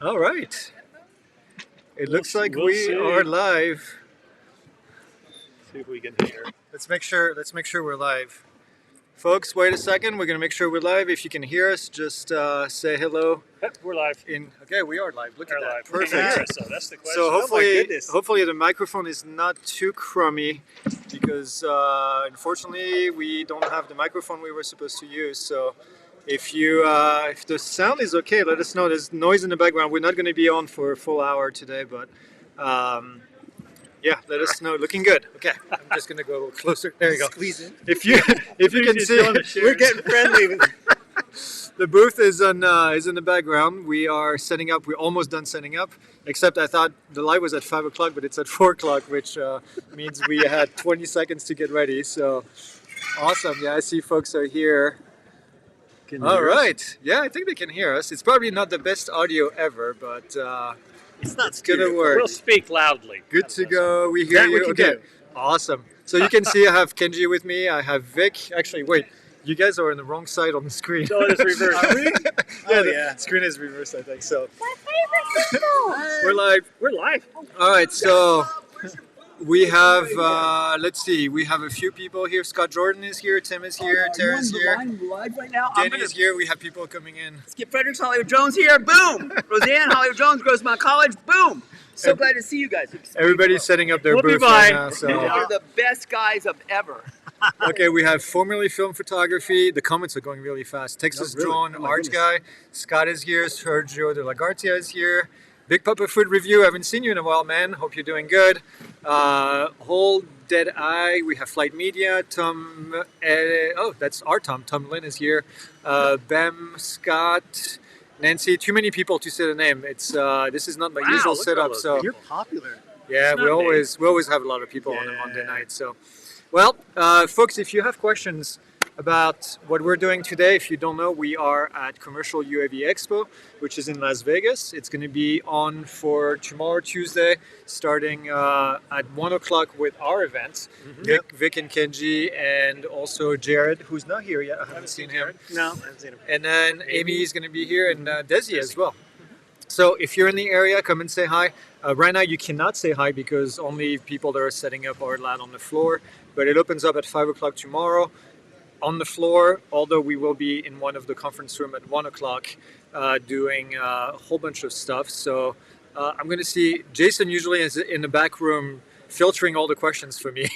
All right. It looks like we are live. See if we can hear. Let's make sure we're live. Folks, wait a second. We're going to make sure we're live. If you can hear us, just say hello. Yep, we're live. Okay, we are live. Look at that. Live. Perfect. Hear us, so that's the question. So hopefully the microphone is not too crummy because unfortunately we don't have the microphone we were supposed to use. So if the sound is okay, let us know. There's noise in the background. We're not going to be on for a full hour today, but yeah, let us know. Looking good. Okay, I'm just going to go a little closer. There you go. Squeeze in. If you can see, We're getting friendly. the booth is in the background. We are setting up. We're almost done setting up. Except I thought the light was at 5 o'clock, but it's at 4 o'clock, which means we had 20 seconds to get ready. So awesome. Yeah, I see folks are here. All right. Yeah, I think they can hear us. It's probably not the best audio ever, but it's gonna work. We'll speak loudly. Good to go. We hear you. Okay. Awesome. So you can see I have Kenji with me. I have Vic. Actually, wait. You guys are on the wrong side on the screen. So it's reversed. Are we? The screen is reversed, I think. So we're live. We're live. All right. So we have. Let's see. We have a few people here. Scott Jordan is here. Tim is here. Tara's here. We're live right now. Danny is here. We have people coming in. Skip Fredericks, Hollywood Jones here. Boom. Roseanne, Hollywood Jones, Grossmont College. Boom. So glad to see you guys. Everybody's setting up their We'll be booth right by. now. So. You are the best guys of ever. Okay, we have formerly film photography. The comments are going really fast. Texas Drone Art Guy. Scott is here. Sergio de la Garcia is here. Big Papa Food Review. I haven't seen you in a while, man. Hope you're doing good. Whole Dead Eye. We have Flight Media. Tom. That's our Tom. Tom Lynn is here. Bem, Scott, Nancy. Too many people to say the name. It's this is not my usual look at all setup. those So You're popular. yeah, It's we not always have a lot of people on a Monday Yeah. night. So, well, folks, if you have questions about what we're doing today, if you don't know, we are at Commercial UAV Expo, which is in Las Vegas. It's going to be on for tomorrow, Tuesday, starting at 1 o'clock with our events. Vic and Kenji, and also Jared, who's not here yet. I haven't seen him. No, I haven't seen him. And then Amy is going to be here, and Desi as well. So if you're in the area, come and say hi. Right now you cannot say hi because only people that are setting up are allowed on the floor. But it opens up at 5 o'clock tomorrow on the floor, although we will be in one of the conference room at 1 o'clock doing a whole bunch of stuff. So I'm going to see Jason usually is in the back room filtering all the questions for me.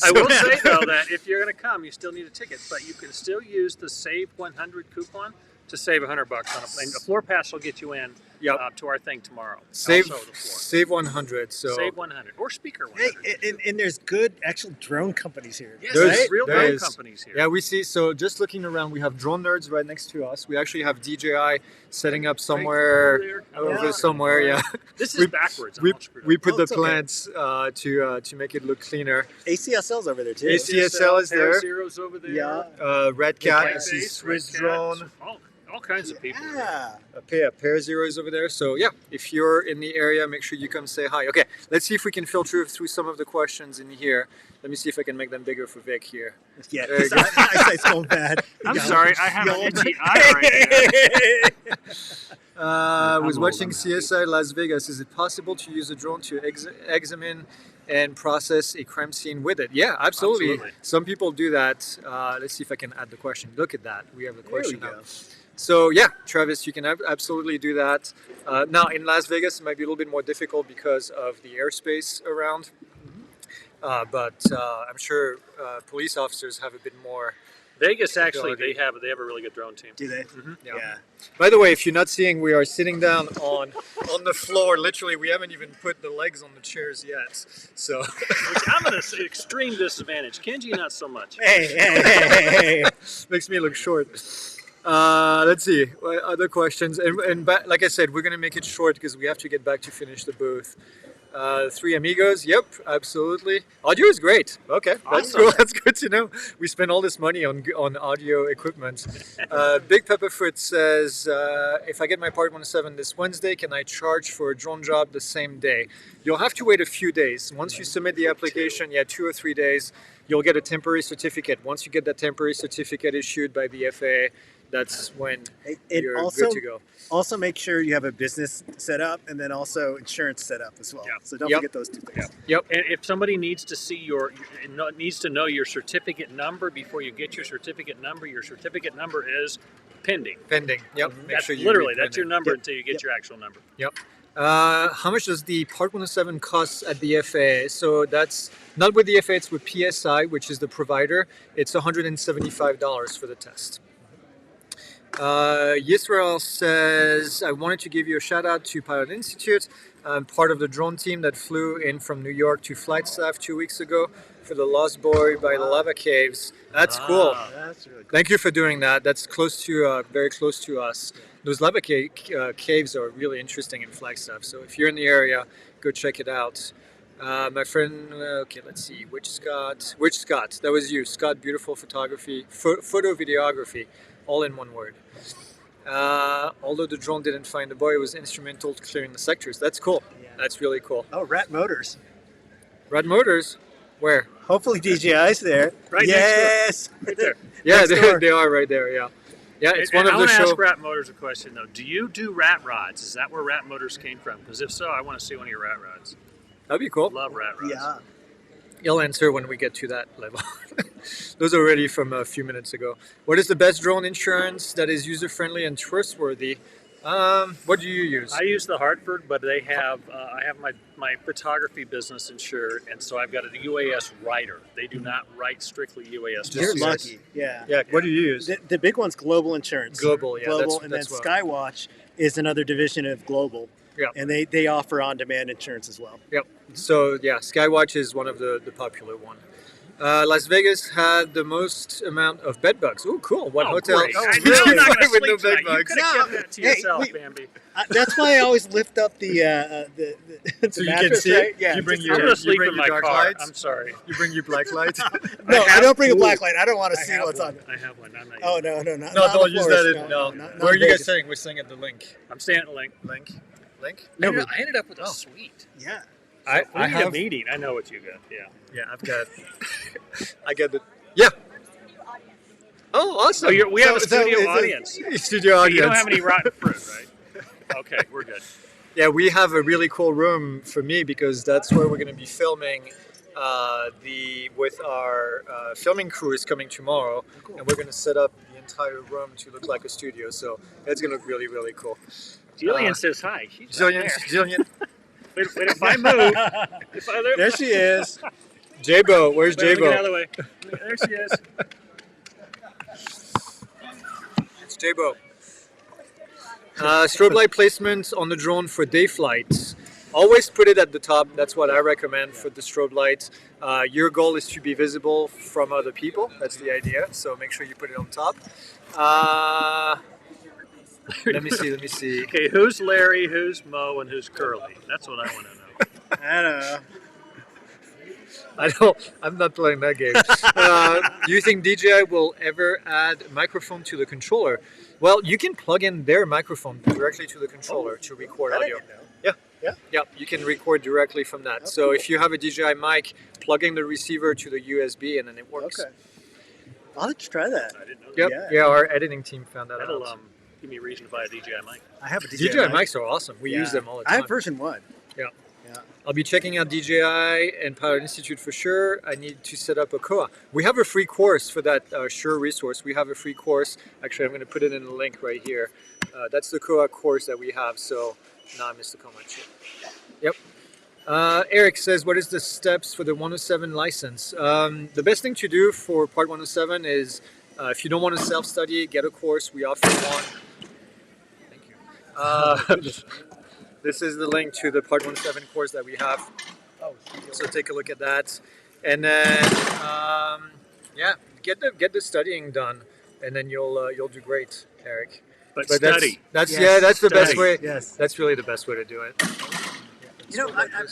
I will say, though, that if you're going to come, you still need a ticket, but you can still use the Save 100 coupon to save $100 on a plane. The floor pass will get you in to our thing tomorrow. Save Also the floor. Save 100. So Save 100 or speaker 100. Hey, and there's good actual drone companies here. Yes, There's- there's real there drone is. companies here. yeah, we see. So just looking around, we have drone nerds right next to us. We actually have DJI setting up somewhere over somewhere. Yeah, This We- is backwards. I'm we all screwed we up. put the it's okay. plants to make it look cleaner. ACSL's over there too. ACSL is there. Zero's over there. Yeah. Red Cat, White I see Base, Swiss Red Drone. Cat, all kinds of people. Yeah. Pair Zero is over there. So yeah, if you're in the area, make sure you come say hi. Okay, let's see if we can filter through some of the questions in here. Let me see if I can make them bigger for Vic here. Yeah. There you go. Eyesight's going bad. I'm Yeah. sorry, I have an itchy eye right here. Was I'm watching old, CSI Las Vegas. Is it possible to use a drone to examine and process a crime scene with it? Yeah, absolutely. Absolutely. Some people do that. Let's see if I can add the question. Look at that. We have a There we question go. now. So yeah, Travis, you can absolutely do that. Now in Las Vegas, it might be a little bit more difficult because of the airspace around. But I'm sure police officers have a bit more. Vegas, actually, ability. they have a really good drone team. Do they? Yeah. By the way, if you're not seeing, we are sitting down on the floor. Literally, we haven't even put the legs on the chairs yet. So Which I'm at an extreme disadvantage. Kenji, not so much. Hey. makes me look short. Let's see. What other questions? And like I said, we're gonna make it short because we have to get back to finish the booth. Three Amigos, yep, absolutely. Audio is great. Okay, that's Awesome. cool. That's good to know. We spend all this money on audio equipment. Big Pepperfoot says, if I get my Part 107 this Wednesday, can I charge for a drone job the same day? You'll have to wait a few days. Once you submit the application, 2 or 3 days, you'll get a temporary certificate. Once you get that temporary certificate issued by the FAA, that's when And you're also, good to go. also make sure you have a business set up and then also insurance set up as well. Yeah. So don't Yep. forget those two things. Yep. And if somebody needs to see needs to know your certificate number before you get your certificate number is pending. Pending. Yep. Make That's sure you literally read that's your pending. number Yep. until you get Yep. your actual number. Yep. How much does the Part 107 cost at the FAA? So that's not with the FAA, it's with PSI, which is the provider. It's $175 for the test. Yisrael says, I wanted to give you a shout out to Pilot Institute. I'm part of the drone team that flew in from New York to flight staff 2 weeks ago for the Lost Boy by the Lava Caves. That's cool. That's really cool. Thank you for doing that. That's close to, very close to us. Those lava caves are really interesting in Flagstaff. So if you're in the area, go check it out. My friend, okay, let's see, which Scott? That was you, Scott. Beautiful photography, photo videography, all in one word. Although the drone didn't find the boy, it was instrumental to clearing the sectors. That's cool. Yeah. That's really cool. Oh, Rat Motors. Red Motors, where? Hopefully DJI's there. Right yes. Right there. Yeah, Next door. they are right there. Yeah, yeah. It's one I of the want to show. ask Rat Motors a question though. Do you do rat rods? Is that where Rat Motors came from? Because if so, I want to see one of your rat rods. That'd be cool. Love rat rods. Yeah. You'll answer when we get to that level. Those are already from a few minutes ago. What is the best drone insurance that is user-friendly and trustworthy? What do you use? I use the Hartford, but they have I have my photography business insured, and so I've got a UAS writer. They do not write strictly UAS. You're Just- lucky. Yeah. Yeah, what do you use? The big one's Global Insurance. Global, yeah, Global, that's- and that's then what- Skywatch is another division of Global. Yeah. And they offer on-demand insurance as well. Yep. So yeah, Skywatch is one of the popular one. Las Vegas had the most amount of bed bugs. Oh, cool! What hotel? Great. Oh, I knew really? you're not going to With no sleep bed tonight. You bugs. could have No. kept that to Hey, yourself, we- Bambi. That's why I always lift up the So you can mattress, see it? right? Yeah. You bring just- your- I'm going to you sleep bring in your my dark car. lights? I'm sorry. You bring your black light. No, I don't bring a Ooh. black light. I don't want to I see have what's one. on. I have one. I'm not Oh using it. no, not No, not don't the use Forest. that. No. not Where are you guys Vegas. staying? We're staying at the Link. I'm staying at Link. Link. No, I ended up with a suite. Yeah. I I have a have. meeting. I know what you got. Yeah. Yeah, I've got. I get the. Yeah. Oh, awesome! Oh, we have a So studio is it- audience. Studio audience. You don't have any rotten fruit, right? Okay, we're good. Yeah, we have a really cool room for me because that's where we're going to be filming. With our filming crew is coming tomorrow, and we're going to set up the entire room to look like a studio. So it's going to look really, really cool. Jillian says hi. She's Jillian. Wait, if I move, There she is. JBo, where's Wait, let me get out of JBo? the way. There she is. It's JBo. Strobe light placement on the drone for day flights. Always put it at the top. That's what I recommend for the strobe lights. Your goal is to be visible from other people. That's the idea. So make sure you put it on top. Let me see. Okay, who's Larry, who's Mo, and who's Curly? That's what I want to know. I don't know. I'm not playing that game. Do you think DJI will ever add microphone to the controller? Well, you can plug in their microphone directly to the controller to record audio. Yeah, you can record directly from that. That's So cool. if you have a DJI mic, plugging the receiver to the USB and then it works. Okay. I'll have to try that. I didn't know Yep. that. Yeah, our editing team found that That'll out. give me a reason to buy a DJI mic. I have a DJI, DJI mics are awesome. We use them all the I time. have version 1. Yeah. Yeah. I'll be checking out DJI and Pilot Institute for sure. I need to set up a COA. We have a free course for that Sure resource. We have a free course. Actually, I'm going to put it in the link right here. That's the COA course that we have. So now I missed the comment. Shit. Yep. Eric says, what is the steps for the 107 license? The best thing to do for Part 107 is if you don't want to self-study, get a course. We offer one. Thank you. This is the link to the Part 107 course that we have. So take a look at that. And then, yeah, get the studying done, and then you'll do great, Eric. But That's Yes, that's the best study. way. Yes. That's really the best way to do it. You know, Greg, I've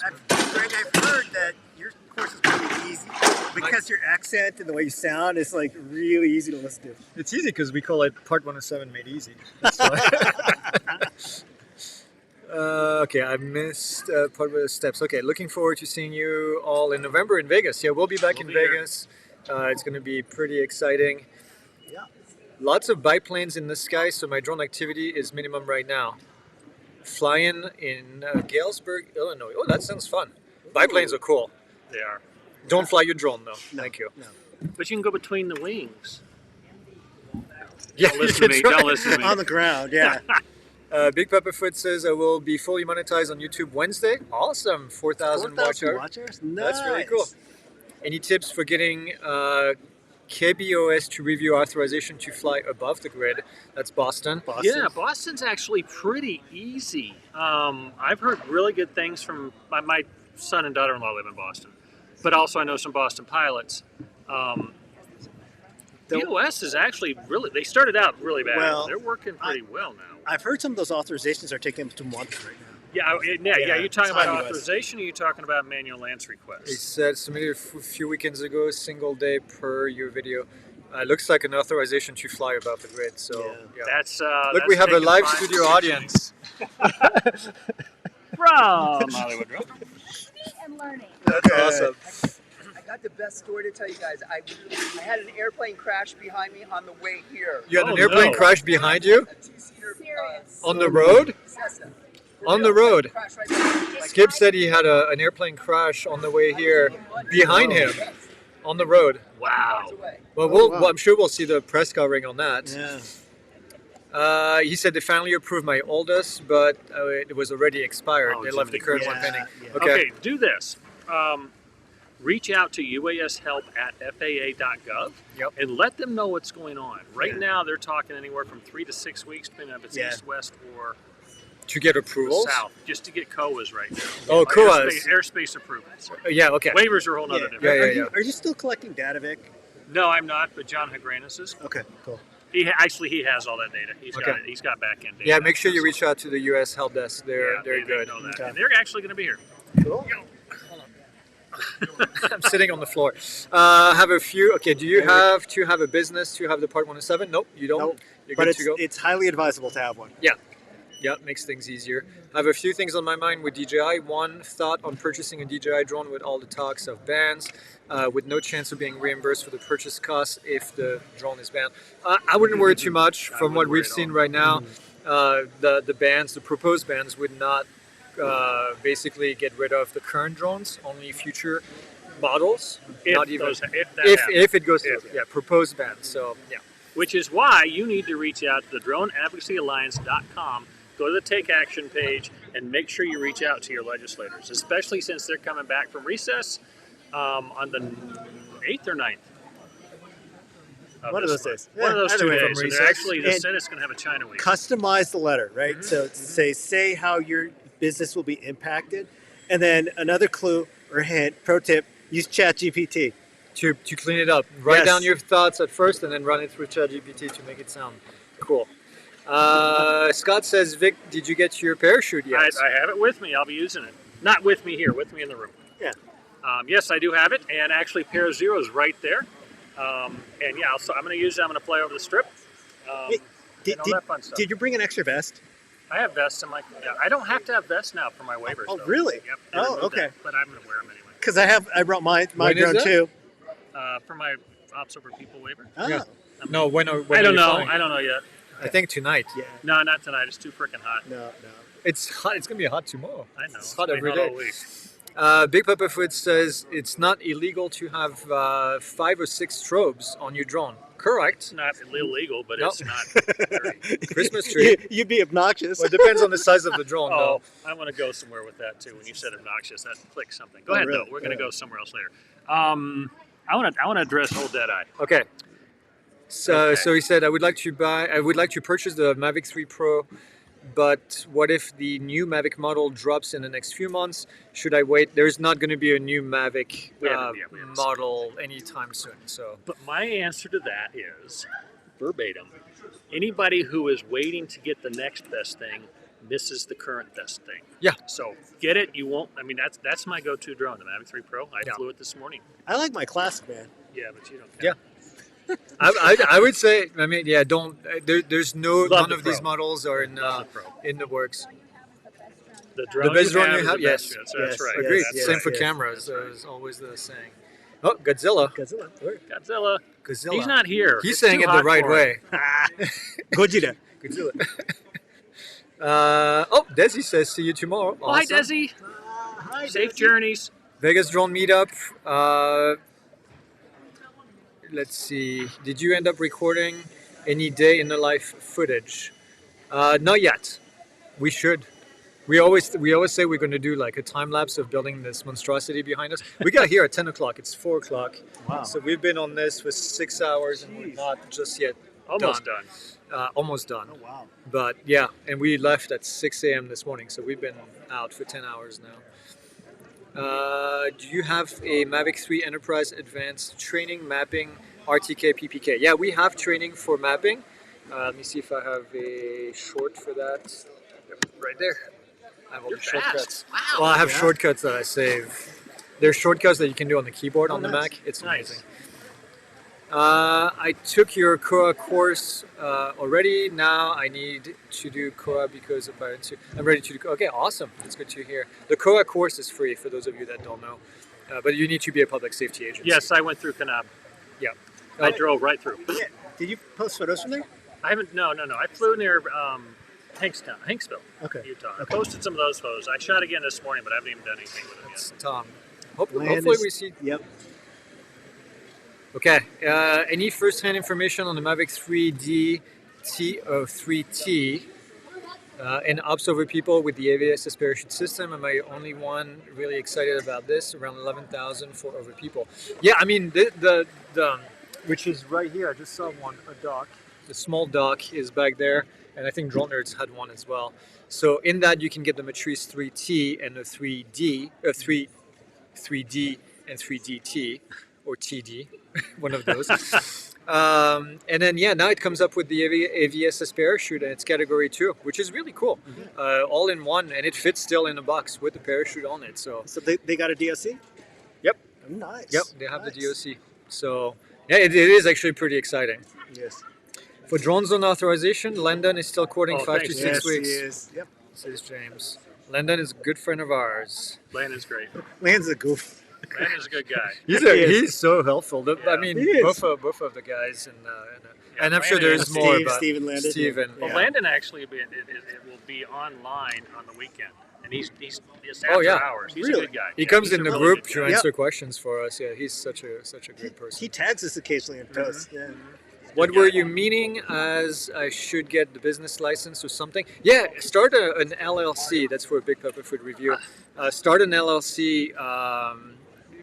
heard that your course is pretty easy because your accent and the way you sound is like really easy to listen to. It's easy because we call it Part 107 Made Easy. That's why. Okay, I missed part of the steps. Okay, looking forward to seeing you all in November in Vegas. Yeah, we'll be back in be here. Vegas. It's going to be pretty exciting. Yeah. Lots of biplanes in the sky, so my drone activity is minimum right now. Flying in Galesburg, Illinois. Oh, that sounds fun. Biplanes are cool. They are. Don't fly your drone though. No, Thank you. No. But you can go between the wings. Yeah, Don't listen to me. Don't listen to me. On the ground, yeah. Big Pepperfoot says I will be fully monetized on YouTube Wednesday. Awesome, 4,000 watchers. Nice. That's really cool. Any tips for getting KBOS to review authorization to fly above the grid? That's Boston. Yeah, Boston's actually pretty easy. I've heard really good things from my son and daughter-in-law live in Boston, but also I know some Boston pilots. BOS is actually really, they started out really bad. Well, they're working pretty well now. I've heard some of those authorizations are taking up to months right now. Yeah, you're talking about time-wise. authorization or you're talking about manual lance He requests? said submitted a few weekends ago, single day per your video. Looks like an authorization to fly above the grid. So yeah. That's Look, that's we have a taken live 5 studio to 10 audience. from Hollywood Road. And learning. That's awesome. I got the best story to tell you guys. I had an airplane crash behind me on the way here. You had an Oh, airplane no. crash behind you A two-seater Serious. on the road? Cessna. On the road. Crash right behind me. Skip said he had an airplane crash on the way here behind him on the road. Wow. Away. Well, wow. I'm sure we'll see the press covering on that. Yeah. He said they finally approved my oldest, but it was already expired. Oh, they left the current one yeah, pending. yeah. Okay. Do this. Reach out to UAShelp at FAA.gov Yep. and let them know what's going on. Right Yeah. now, they're talking anywhere from 3 to 6 weeks, depending on if it's Yeah. east, west, or To get approvals? south, just to get COAs right now. Oh, COAs. Airspace approvals. Yeah, okay. Waivers are a whole nother different. Yeah. Are you still collecting data, Vic? No, I'm not, but John Hagranis is. Okay, cool. He has all that data. He's got Okay. it. He's got back end data. Yeah, make sure you reach out to the U.S. help desk. They're They good. know that. Okay. And they're actually going to be here. Cool. I'm sitting on the floor. Have a few. Okay, do you have to have a business to have the Part 107? Nope, you don't. Nope. You're But good to go. it's highly advisable to have one. Yeah, makes things easier. I have a few things on my mind with DJI. One, thought on purchasing a DJI drone with all the talks of bans, with no chance of being reimbursed for the purchase costs if the drone is banned. I wouldn't worry too much. From what wouldn't worry we've at seen all. right now, the bans, the proposed bans, would not basically get rid of the current drones, only future models. Not even if that happens. if it goes through. If. Yeah, proposed bans. So yeah. Which is why you need to reach out to the droneadvocacyalliance.com, go to the Take Action page, and make sure you reach out to your legislators, especially since they're coming back from recess on the 8th or 9th. One of this those month. days. One of those Either 2 way, from days. And recess. they're actually, the And Senate's going to have a China week. Customize the letter, right? Mm-hmm. So say how your business will be impacted, and then another clue or hint, pro tip: use ChatGPT. To clean it up. Write Yes. down your thoughts at first and then run it through ChatGPT to make it sound cool. Scott says, Vic, did you get your parachute yet? I have it with me. I'll be using it. Not with me here, with me in the room. Yeah. Yes, I do have it, and actually Pair Zero is right there. And yeah, so I'm going to use it. I'm going to fly over the strip. Hey, And all that fun stuff. Did you bring an extra vest? I have vests in my. Yeah, I don't have to have vests now for my waivers. Oh, though. really? Yep. they Oh, removed okay. that, but I'm going to wear them anyway. Because I brought my When is drone that? too. For my Ops Over People waiver. Oh. Yeah. No, when I are don't you know. flying? I don't know yet. I think tonight. Yeah. No, not tonight. It's too freaking hot. No. It's hot. It's gonna be hot tomorrow. I know. It's hot been every hot day. all week. Big Pepperfoot says it's not illegal to have 5 or 6 strobes on your drone. Correct. It's not illegal, but Nope. it's not. Very, Christmas tree. You'd be obnoxious. Well, it depends on the size of the drone, oh, though. I want to go somewhere with that too. When you said obnoxious, that clicked something. Oh, Go ahead, really? though. We're going to Yeah. go somewhere else later. I want to address Old Deadeye. Okay. So, Okay. so he said, I would like to purchase the Mavic 3 Pro, but what if the new Mavic model drops in the next few months? Should I wait? There's not going to be a new Mavic We haven't seen model anytime soon. So, But my answer to that is verbatim. Anybody who is waiting to get the next best thing misses the current best thing. Yeah. So get it. You won't. I mean, that's my go-to drone, the Mavic 3 Pro. I Yeah. flew it this morning. I like my classic, man. Yeah, but you don't. Yeah. I would say, I mean, yeah, don't. There's Love none the of these Pro. models are Love the Pro. in the works. The drone best drone you is have? the Yes. best. That's Yes. right. Agreed. That's Same right. for yes, cameras. that's right. Is always the saying. Oh, Godzilla. Godzilla. Where? Godzilla. Godzilla. He's not here. He's It's saying too it the hot right for him. way. Godzilla. Godzilla. Oh, Desi says see you tomorrow. Oh, hi, Awesome. Desi. Safe journeys. Vegas drone meetup. Let's see. Did you end up recording any day in the life footage? Not yet. We should. We always say we're going to do like a time lapse of building this monstrosity behind us. We got here at 10 o'clock. It's 4 o'clock. Wow. So we've been on this for 6 hours and we're not just yet Almost done. almost done. Oh, wow. But yeah, and we left at 6 a.m. this morning, so we've been out for 10 hours now. Do you have a Mavic 3 Enterprise Advanced training, mapping, RTK, PPK? Yeah, we have training for mapping. Let me see if I have a short for that. Yep, right there. I have all the shortcuts. Wow. Well, I have shortcuts that I save. There's shortcuts that you can do on the keyboard on the nice. Mac. It's Nice. amazing. I took your Koa course already. Now I need to do Koa because of parents. I'm ready to do. Okay, awesome. That's good to hear. The Koa course is free for those of you that don't know, but you need to be a public safety agent. Yes, I went through Kanab. Yeah. I drove right through. Yeah. Did you post photos from there? I haven't. No. I flew near Hanksville, Okay. Utah. I Okay. posted some of those photos. I shot again this morning, but I haven't even done anything with them yet. It's Tom. Land Hopefully is- we see. Yep. Okay. Any first-hand information on the Mavic 3D T03T and ops over people with the AVS parachute system? Am I the only one really excited about this? Around 11,000 for over people. Yeah, I mean the which is right here. I just saw one, a dock. The small dock is back there, and I think Drone Nerds had one as well. So in that you can get the Matrice 3T and the 3D, 3D and 3DT or TD, one of those. And then now it comes up with the AVSS parachute and it's category 2, which is really cool. All in one, and it fits still in a box with the parachute on it. So they got a DOC? Yep. Nice. Yep, they have Nice. the DOC. So yeah, it is actually pretty exciting. Yes. For drone zone authorization, Landon is still quoting Oh, 5 to thanks. 6 Yes, weeks. he is. Yep. Says James. Landon is a good friend of ours. Landon's great. Land's a goof. Landon's a good guy. He's so helpful. I mean, He is. both of the guys, and I'm sure Landon there's and more. Steve, But Steve and Landon. Steve and Well, Yeah. Landon actually it will be online on the weekend, and he's after Oh, yeah. hours. He's Really? a good guy. he Yeah, comes he's in a the really group good to guy. answer questions for us. Yeah, he's such a great person. He tags us occasionally in posts. Yeah. What were you meaning as I should get the business license or something? Yeah, start an LLC. That's for a Big Pepper Food Review. Start an LLC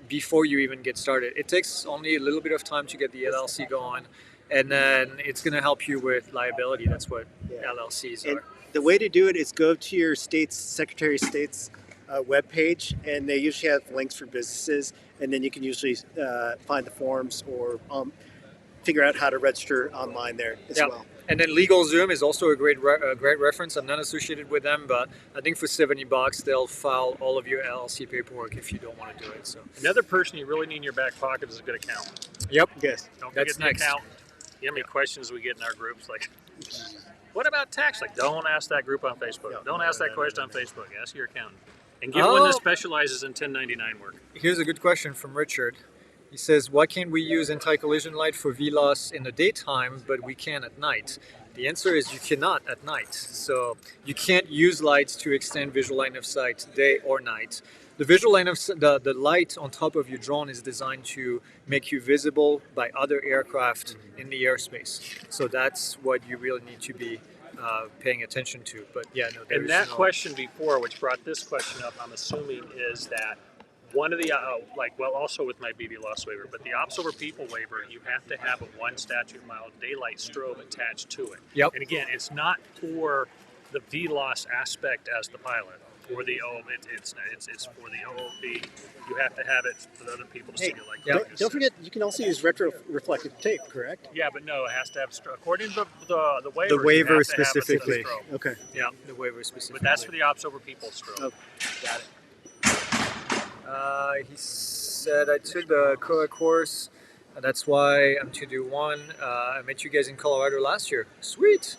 before you even get started. It takes only a little bit of time to get the LLC going, and then it's going to help you with liability. That's what LLCs And are. the way to do it is go to your state's Secretary of State's webpage, and they usually have links for businesses, and then you can usually find the forms or figure out how to register online there as Yeah. well. And then LegalZoom is also a great reference. I'm not associated with them, but I think for $70 they'll file all of your LLC paperwork if you don't want to do it. So Another person you really need in your back pocket is a good accountant. yep. Yes. Don't That's forget the next. accountant. You know how many questions we get in our groups? Like, what about tax? Like, don't ask that group on Facebook. No, Don't no, ask no, that no, question no, on no. Facebook. Ask your accountant. And get one Oh. that specializes in 1099 work. Here's a good question from Richard. He says, why can't we use anti-collision light for VLOS in the daytime, but we can at night? The answer is you cannot at night. So you can't use lights to extend visual line of sight day or night. The visual line of the light on top of your drone is designed to make you visible by other aircraft in the airspace. So that's what you really need to be paying attention to. But yeah, no, there's And that no... question before, which brought this question up, I'm assuming is that one of the, also with my BB loss waiver, but the ops over people waiver, you have to have a 1 statute mile daylight strobe attached to it. Yep. And again, it's not for the VLOS aspect as the pilot. Or the it's for the OOP. You have to have it for the other people to see it. Like Yeah. Don't forget, you can also use retro reflective tape, correct? Yeah, but no, it has to have according to the waiver. The waiver you have to have a specifically. strobe. Okay. Yeah, the waiver specifically. But that's for the ops over people strobe. Okay. Got it. He said, I took the Koa course. That's why I'm to do one. I met you guys in Colorado last year. Sweet.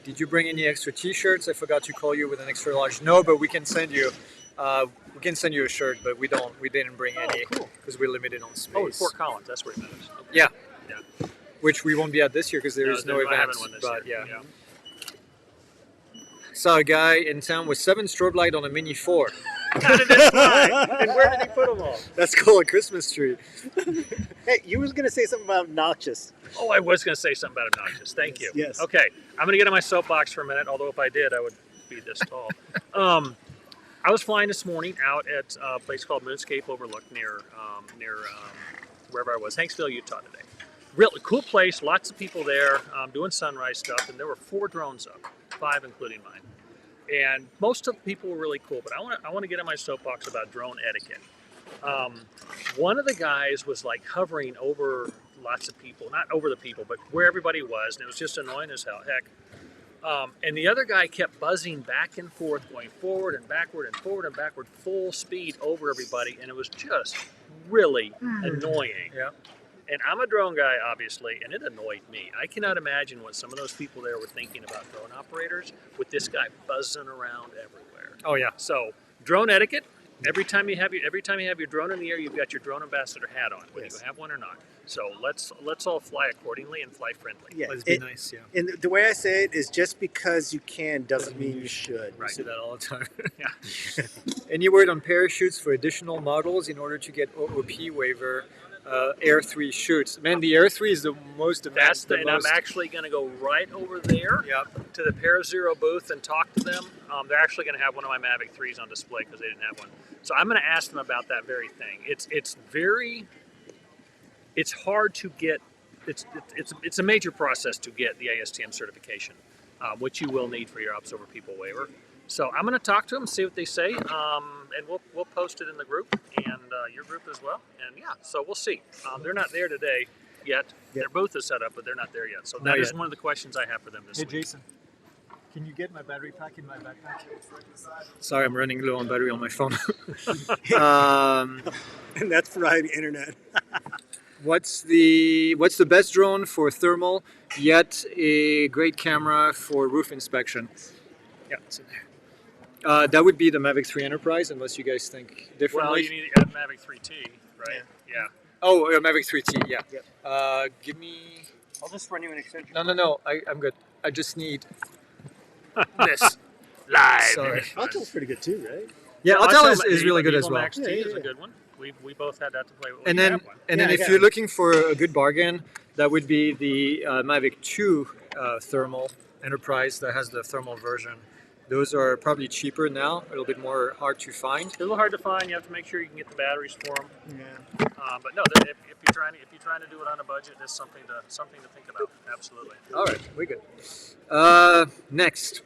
Did you bring any extra T-shirts? I forgot to call you with an extra large. No, but we can send you. We can send you a shirt, but we don't. We didn't bring any because we're limited on space. Oh, in Fort Collins, that's where it matters. Okay. Yeah. Yeah. Which we won't be at this year because there is no I haven't event. one this But year. yeah. Saw a guy in town with 7 strobe lights on a Mini 4. How did it fly? And where did he put them all? That's called a Christmas tree. Hey, you was going to say something about obnoxious. Oh, I was going to say something about obnoxious. Thank you. Yes. Okay, I'm going to get on my soapbox for a minute, although if I did, I would be this tall. I was flying this morning out at a place called Moonscape Overlook near wherever I was, Hanksville, Utah today. Really cool place, lots of people there doing sunrise stuff, and there were 4 drones up, 5 including mine. And most of the people were really cool, but I want to get on my soapbox about drone etiquette. One of the guys was like hovering over lots of people, not over the people, but where everybody was, and it was just annoying as hell, heck. And the other guy kept buzzing back and forth, going forward and backward and forward and backward, full speed over everybody, and it was just really annoying. Yeah. And I'm a drone guy, obviously, and it annoyed me. I cannot imagine what some of those people there were thinking about drone operators with this guy buzzing around everywhere. Oh yeah. So, drone etiquette. Every time you have your drone in the air, you've got your drone ambassador hat on, whether you have one or not. So let's all fly accordingly and fly friendly. Yeah, Let's be nice. Yeah. And the way I say it is, just because you can doesn't mean you should. I say that all the time. Yeah. Any word on parachutes for additional models in order to get OOP waiver? Air 3 shoots. Man, the Air 3 is the most advanced. And I'm actually going to go right over there to the Para Zero booth and talk to them. They're actually going to have one of my Mavic 3s on display because they didn't have one. So I'm going to ask them about that very thing. It's hard to get. It's a major process to get the ASTM certification, which you will need for your Ops Over People waiver. So I'm going to talk to them, see what they say, and we'll post it in the group and your group as well. And yeah, so we'll see. They're not there today yet. Their booth is set up, but they're not there yet. So that is one of the questions I have for them this week. Hey Jason, can you get my battery pack in my backpack? Sorry, I'm running low on battery on my phone. And that's fried internet. What's the best drone for thermal, yet a great camera for roof inspection? Yeah, it's in there. That would be the Mavic 3 Enterprise, unless you guys think differently. Well, you need a Mavic 3T, right? Yeah. Oh, Mavic 3T, yeah. Yep. Give me... I'll just run you an extension. No, I'm good. I just need this. Live. Sorry. Autel's pretty good too, right? Yeah, Autel is really good as well. Max T is a good one. We both had that to play with. And then if you're looking for a good bargain, that would be the Mavic 2 Thermal Enterprise that has the thermal version. Those are probably cheaper now, a little bit more hard to find. It's a little hard to find. You have to make sure you can get the batteries for them. Yeah. But no, if you're trying to do it on a budget, that's something to think about. Absolutely. All right, we're good. Next,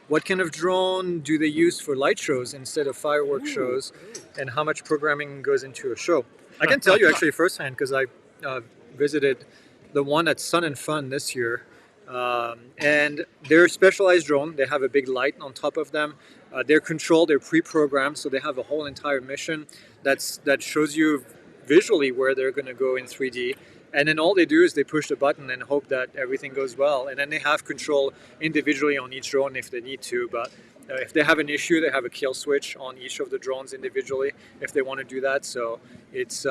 what kind of drone do they use for light shows instead of fireworks shows, and how much programming goes into a show? I can tell you actually firsthand because I visited the one at Sun and Fun this year. And they're a specialized drone. They have a big light on top of them. They're controlled, they're pre-programmed, so they have a whole entire mission that shows you visually where they're going to go in 3D. And then all they do is they push the button and hope that everything goes well. And then they have control individually on each drone if they need to. But if they have an issue, they have a kill switch on each of the drones individually if they want to do that. So it's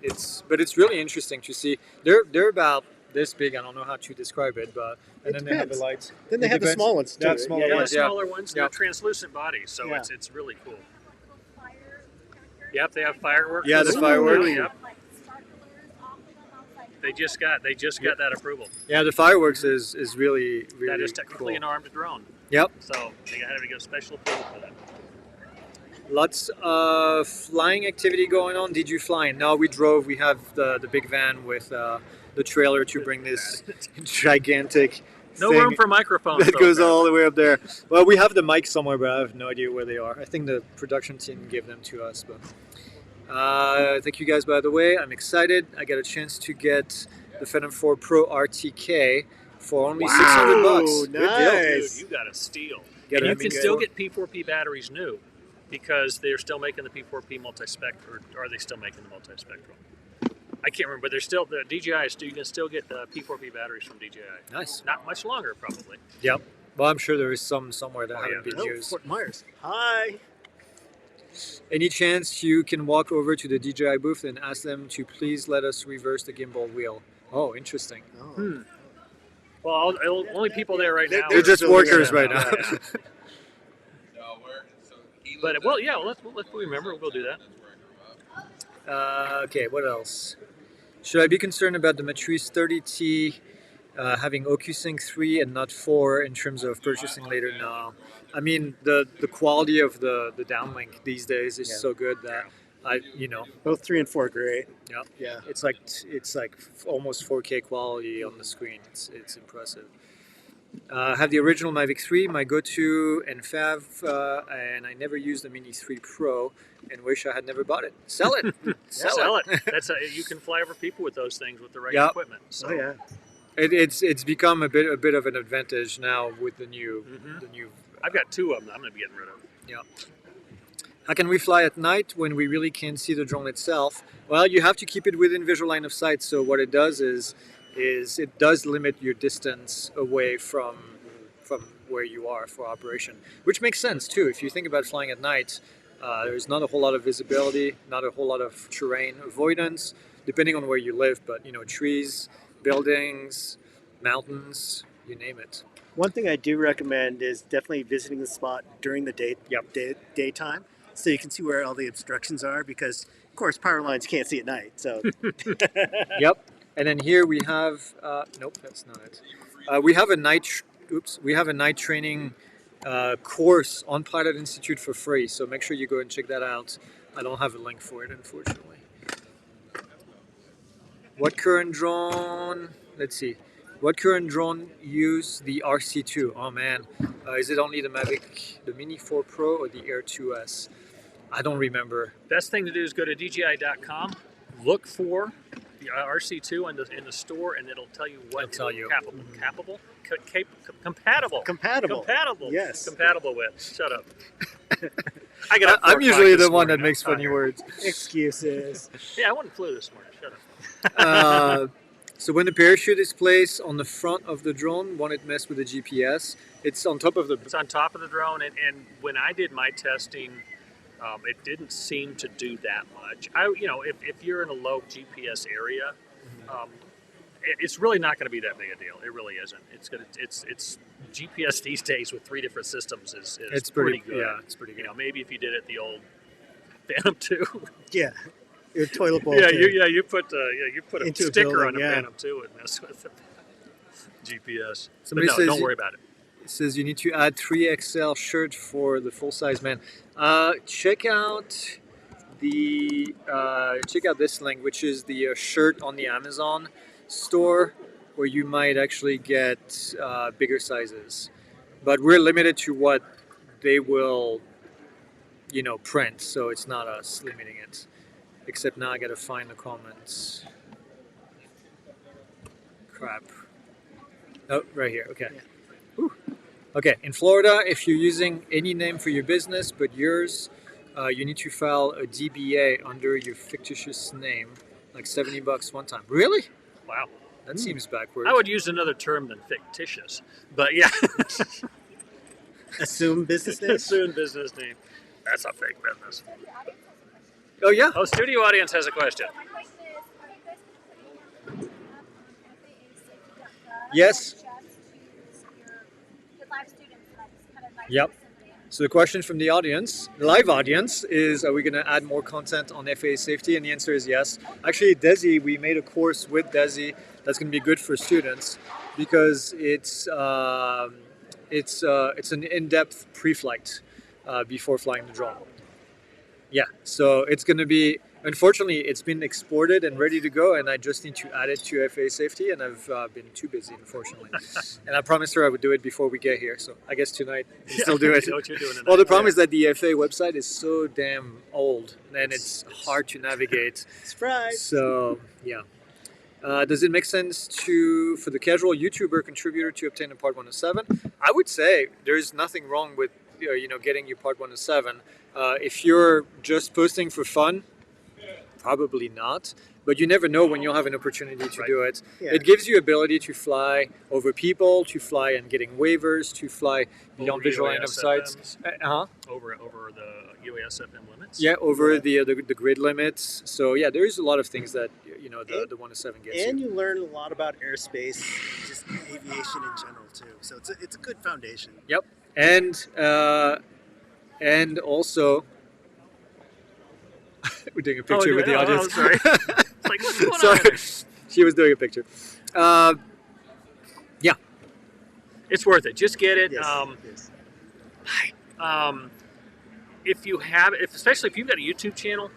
it's really interesting to see. They're about this big. I don't know how to describe it, but and then they have the lights. Then they have the small ones too. They have smaller ones, smaller ones. They're translucent bodies, so it's really cool. Yep, they have fireworks. Yeah, the fireworks. Yep. They just got that approval. Yeah, the fireworks is really That is technically cool. an armed drone. Yep. So they had to get special approval for that. Lots of flying activity going on. Did you fly? No, we drove. We have the big van with the trailer to bring this gigantic No thing room for microphones. that goes though, all the way up there. Well, we have the mic somewhere, but I have no idea where they are. I think the production team gave them to us. But thank you guys, by the way. I'm excited. I got a chance to get the Phantom 4 Pro RTK for only $600. Good deal. Nice. Dude, you got a steal. Get And you it. can still get P4P batteries new because they're still making the P4P multi-spec, or are they still making the multi-spectral? I can't remember, but there's still the DJI. You can still get the P4P batteries from DJI. Nice. Not much longer, probably. Yep. Well, I'm sure there is some somewhere that Oh, haven't yeah. been Oh, used. Fort Myers. Hi. Any chance you can walk over to the DJI booth and ask them to please let us reverse the gimbal wheel? Oh, interesting. Oh. Well, only people there right now. They're are- just workers right now. Yeah. But let's remember. We'll do that. Okay, what else? Should I be concerned about the Matrice 30T having OcuSync 3 and not 4 in terms of purchasing later? No. I mean, the quality of the downlink these days is so good that Both 3 and 4 are great. yeah, Yeah. it's like almost 4K quality on the screen. It's impressive. I have the original Mavic 3, my go-to and fav, and I never used the Mini 3 Pro and wish I had never bought it. Sell it! Sell it. You can fly over people with those things with the right Yep. equipment. So. Oh yeah. It's become a bit of an advantage now with the new I've got 2 of them. I'm going to be getting rid of. Yeah. How can we fly at night when we really can't see the drone itself? Well, you have to keep it within visual line of sight. So what it does is it does limit your distance away from where you are for operation, which makes sense too. If you think about flying at night, there's not a whole lot of visibility, not a whole lot of terrain avoidance, depending on where you live. But trees, buildings, mountains, you name it. One thing I do recommend is definitely visiting the spot during the daytime, so you can see where all the obstructions are. Because of course, power lines can't see at night. So Yep. And then here we have nope, that's not it. We have a night training course on Pilot Institute for free. So make sure you go and check that out. I don't have a link for it, unfortunately. What current drone? Let's see. What current drone use the RC2? Oh man, is it only the Mavic, the Mini 4 Pro, or the Air 2S? I don't remember. Best thing to do is go to DJI.com, look for the RC2 in the store, and it'll tell you what It'll tell you. Compatible. compatible. Yes. Compatible with. Shut up. I'm usually the one that makes funny words. Excuses. Yeah, I wouldn't flew this morning. Shut up. So when the parachute is placed on the front of the drone, won't it mess with the GPS? It's on top of the... It's on top of the drone, and when I did my testing, it didn't seem to do that much. If you're in a low GPS area, it's really not going to be that big a deal. It really isn't. It's GPS these days with 3 different systems is pretty good. Yeah, it's pretty good. Maybe if you did it the old Phantom 2. Yeah. Your toilet bowl. You put a Into a sticker building, on a yeah. Phantom 2 and mess with the GPS. Somebody But no, says don't worry about it. It says you need to add 3XL shirt for the full-size man. Check out this link, which is the shirt on the Amazon store, where you might actually get bigger sizes. But we're limited to what they will, print. So it's not us limiting it. Except now I gotta find the comments. Crap. Oh, right here. Okay. Whew. Okay. In Florida, if you're using any name for your business but yours, you need to file a DBA under your fictitious name, like $70 one time. Really? Wow. That seems backwards. I would use another term than fictitious, but yeah. Assume business name. Assume business name. That's a fake business. Oh yeah. Oh, studio audience has a question. My question is, are you guys putting Yes. just to your live students that's kind of nice Yep. proximity? So the question from the audience, the live audience, is are we going to add more content on FAA safety? And the answer is yes. Actually, Desi, we made a course with Desi that's going to be good for students because it's an in-depth pre-flight before flying the drone. Yeah, so it's going to be, unfortunately, it's been exported and ready to go, and I just need to add it to FAA Safety, and I've been too busy, unfortunately. And I promised her I would do it before we get here, so I guess tonight we'll still do it. You know what you're doing tonight. Well, the problem is that the FAA website is so damn old, and it's hard to navigate. Surprise. So, yeah. Does it make sense for the casual YouTuber contributor to obtain a Part 107? I would say there's nothing wrong with getting your Part 107. If you're just posting for fun, probably not. but you never know when you'll have an opportunity to do it. Yeah. It gives you ability to fly over people, to fly and getting waivers, to fly beyond Over visual line of sight. Over the UASFM limits. Yeah, over the grid limits. So yeah, there is a lot of things that the 107 gets And you. you learn a lot about airspace, just aviation in general too. So it's a good foundation. Yep, and also we're doing a picture with the audience. Oh, sorry. It's like, what's going on? Sorry, she was doing a picture. Yeah, It's worth it. Just get it. Yes. If you have, especially if you've got a YouTube channel,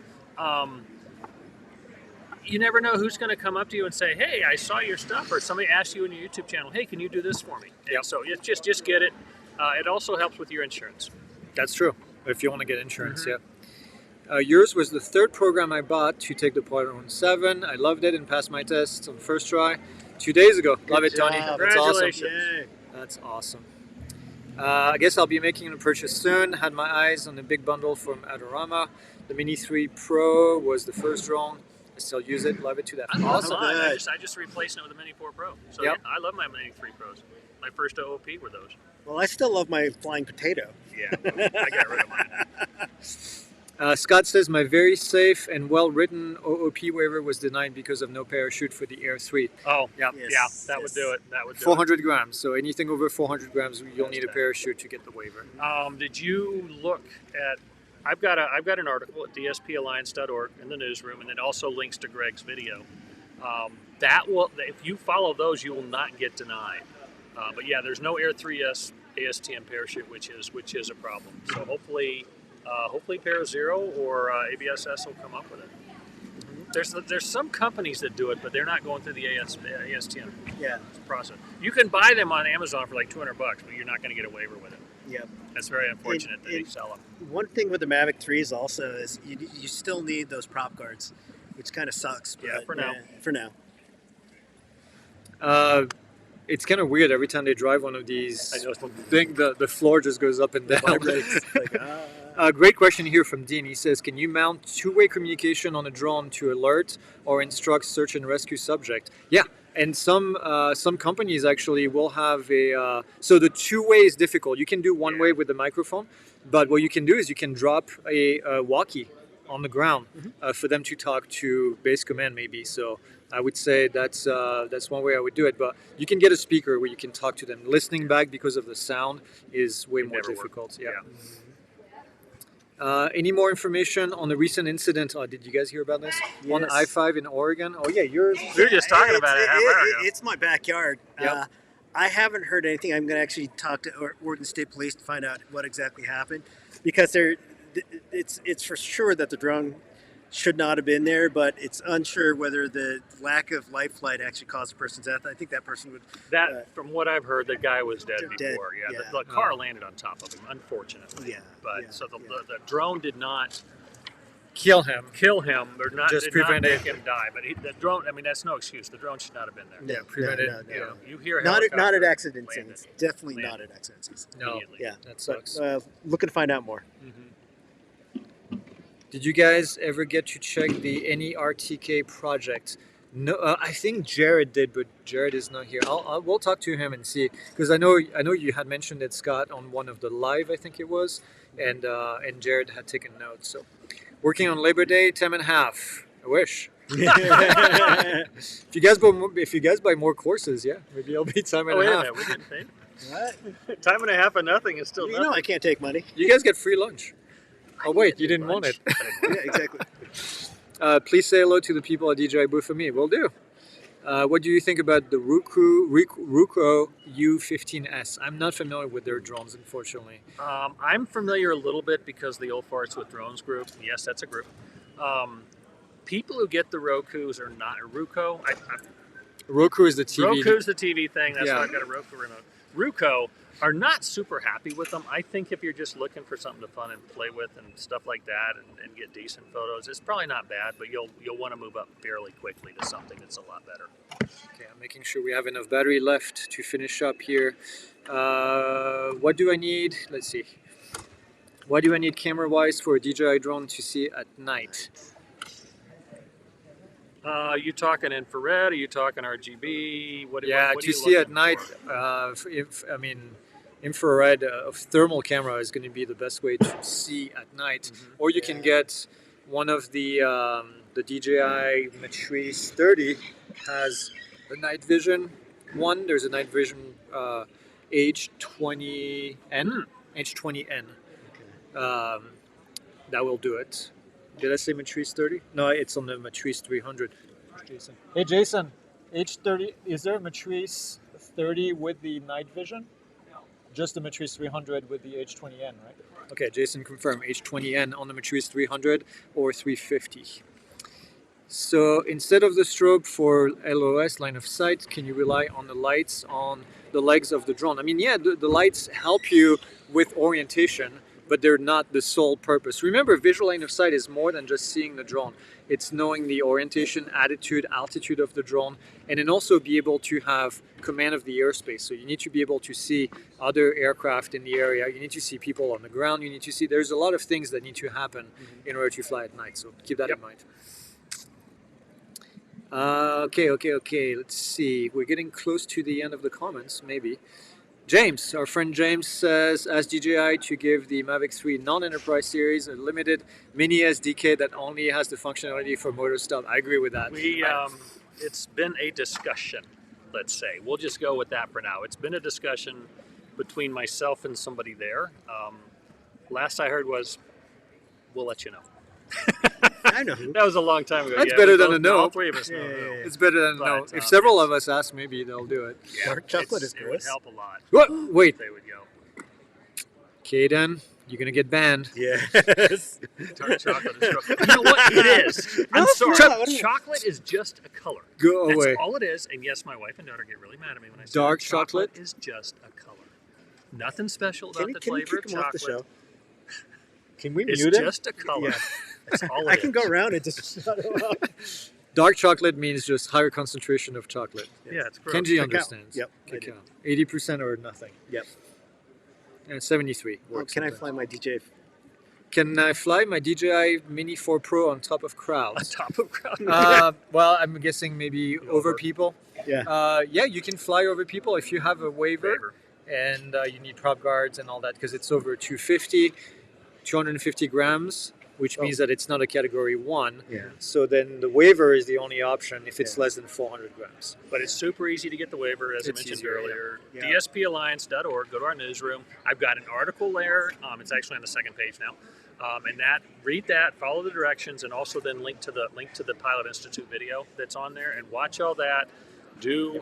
you never know who's going to come up to you and say, "Hey, I saw your stuff," or somebody asks you in your YouTube channel, "Hey, can you do this for me?" Yep. And so it's just get it. It also helps with your insurance. that's true. If you want to get insurance, yeah. Yours was the third program I bought to take the Part 107. I loved it and passed my test on the first try 2 days ago. Love it, Tony. job. That's awesome. Congratulations. That's awesome. I guess I'll be making a purchase soon. Had my eyes on the big bundle from Adorama. The Mini 3 Pro was the first drone. I still use it. Love it to that. I love Awesome. mine. good. I just replaced it with a Mini 4 Pro. So Yep. yeah, I love my Mini 3 Pros. My first OOP were those. Well, I still love my flying potato. Yeah, I got rid of mine. Scott says my very safe and well-written OOP waiver was denied because of no parachute for the Air 3. Oh, Yeah, Yes. yeah, that would do it. That would do 400 grams. So anything over 400 grams, you'll need a parachute to get the waiver. it. Did you look at? I've got an article at dspalliance.org in the newsroom, and it also links to Greg's video. That will, if you follow those, you will not get denied. But yeah, there's no Air 3S ASTM parachute, which is a problem. So hopefully Para Zero or ABSS will come up with it. There's some companies that do it, but they're not going through the ASTM Yeah. process. You can buy them on Amazon for like $200, but you're not going to get a waiver with it. Yep. That's very unfortunate that they and- sell them. One thing with the Mavic 3s also is you still need those prop guards, which kind of sucks. Yeah, but, for now. For now. It's kind of weird every time they drive one of these. I know it's Thing the floor just goes up and down. Vibrates. Like, Great question here from Dean. He says, can you mount two-way communication on a drone to alert or instruct search and rescue subject? Yeah, and some companies actually will have a. So the two-way is difficult. You can do one way with the microphone, but what you can do is you can drop a walkie on the ground for them to talk to base command maybe. So I would say that's one way I would do it. But you can get a speaker where you can talk to them. Listening back because of the sound is way more never work. difficult. Yeah. Any more information on the recent incident? Did you guys hear about this? On Yes. I-5 in Oregon? Oh, yeah, yours. We were just talking about it half an hour ago. It's my backyard. Yep. I haven't heard anything. I'm going to actually talk to Oregon State Police to find out what exactly happened, because it's for sure that the drone should not have been there, but it's unsure whether the lack of life flight actually caused the person's death. I think that person would. From what I've heard, the guy was dead Dead, before. Yeah, yeah. The car landed on top of him, unfortunately. Yeah, But yeah, so the yeah. drone did not Kill him. kill him, or not Just did not prevent make it. him die. But the drone, I mean, that's no excuse. The drone should not have been there. No, prevent it, no, You no. know, you hear a Not at helicopter accident landed. scenes. Definitely Landed. not at accident scenes. No, Immediately. Yeah, that sucks. looking to find out more. Did you guys ever get to check the NTK Project? No, I think Jared did, but Jared is not here. We'll talk to him and see, because I know you had mentioned it, Scott, on one of the live, I think it was, and Jared had taken notes. So, working on Labor Day, 10.5. I wish. If you guys buy more courses, yeah, maybe it'll be time and Oh, a wait a half. minute, we didn't pay. What? Time and a half of nothing is still You nothing. know I can't take money. You guys get free lunch. Oh wait, you didn't want it. Yeah, exactly. Please say hello to the people at DJBo for me. Will do. What do you think about the Ruko U15S? I'm not familiar with their drones, unfortunately. I'm familiar a little bit because the Old Farts with Drones group. Yes, that's a group. People who get the Rokus are not Ruko. Roku is the TV. Roku's the TV thing. That's Yeah. why I've got a Roku remote. Ruko are not super happy with them. I think if you're just looking for something to fun and play with and stuff like that, and get decent photos, it's probably not bad. But you'll want to move up fairly quickly to something that's a lot better. Okay, I'm making sure we have enough battery left to finish up here. What do I need? Let's see. What do I need camera-wise for a DJI drone to see at night? You talking infrared? Are you talking RGB? What Yeah, what are to you see at looking night, for? infrared thermal camera is going to be the best way to see at night. Or you can get one of the DJI Matrice 30 has the night vision one. There's a night vision H20N, H20N. Um, that will do it. Did I say Matrice 30? No, it's on the Matrice 300. Jason. Hey, Jason. H30. Is there a Matrice 30 with the night vision? Just the Matrice 300 with the H20N, right? Okay, Jason confirm H20N on the Matrice 300 or 350. So instead of the strobe for LOS, line of sight, can you rely on the lights on the legs of the drone? I mean, yeah, the lights help you with orientation, but they're not the sole purpose. Remember, visual line of sight is more than just seeing the drone. It's knowing the orientation, attitude, altitude of the drone, and then also be able to have command of the airspace. So you need to be able to see other aircraft in the area. You need to see people on the ground. You need to see, there's a lot of things that need to happen in order to fly at night. So keep that in mind. Okay. Let's see. We're getting close to the end of the comments, maybe. James, our friend James says, ask DJI to give the Mavic 3 non-enterprise series a limited mini SDK that only has the functionality for motor stop. I agree with that. It's been a discussion, let's say. We'll just go with that for now. It's been a discussion between myself and somebody there. Last I heard was, we'll let you know. I know. That was a long time ago. That's better than a no. All three of us know. It's better than a no. But, If several of us ask, maybe they'll do it. Yeah, Dark chocolate is it would gross. help a lot. What? Wait. If they would go. Okay, then. You're going to get banned. Yes. Dark chocolate is gross. You know what? It is. I'm sorry. Chocolate is just a color. Go That's away. all it is. And yes, my wife and daughter get really mad at me when I say Dark that. chocolate is just a color. Nothing special about Can we the flavor kick of him off the chocolate. show? Can we It's mute it? just a color. Yeah. That's all it I can is. go around and just shut him up. Dark chocolate means just higher concentration of chocolate. Yeah, it's gross. Kenji Cacao. understands. Yep, I Cacao. 80% or nothing. Yep. And 73. Well, works can I sometimes. fly my DJ? Can I fly my DJI Mini 4 Pro on top of On crowds? top of crowd. Well, I'm guessing maybe over people. Yeah. Yeah, you can fly over people if you have a waiver. And you need prop guards and all that because it's over 250 grams, which means that it's not a category 1. Yeah. So then the waiver is the only option if it's Yeah. less than 400 grams. But it's super easy to get the waiver, as It's I mentioned easier, earlier. yeah. DSPalliance.org. Go to our newsroom. I've got an article there. It's actually on the second page now. And read that, follow the directions, and also then link to the Pilot Institute video that's on there, and watch all that. Do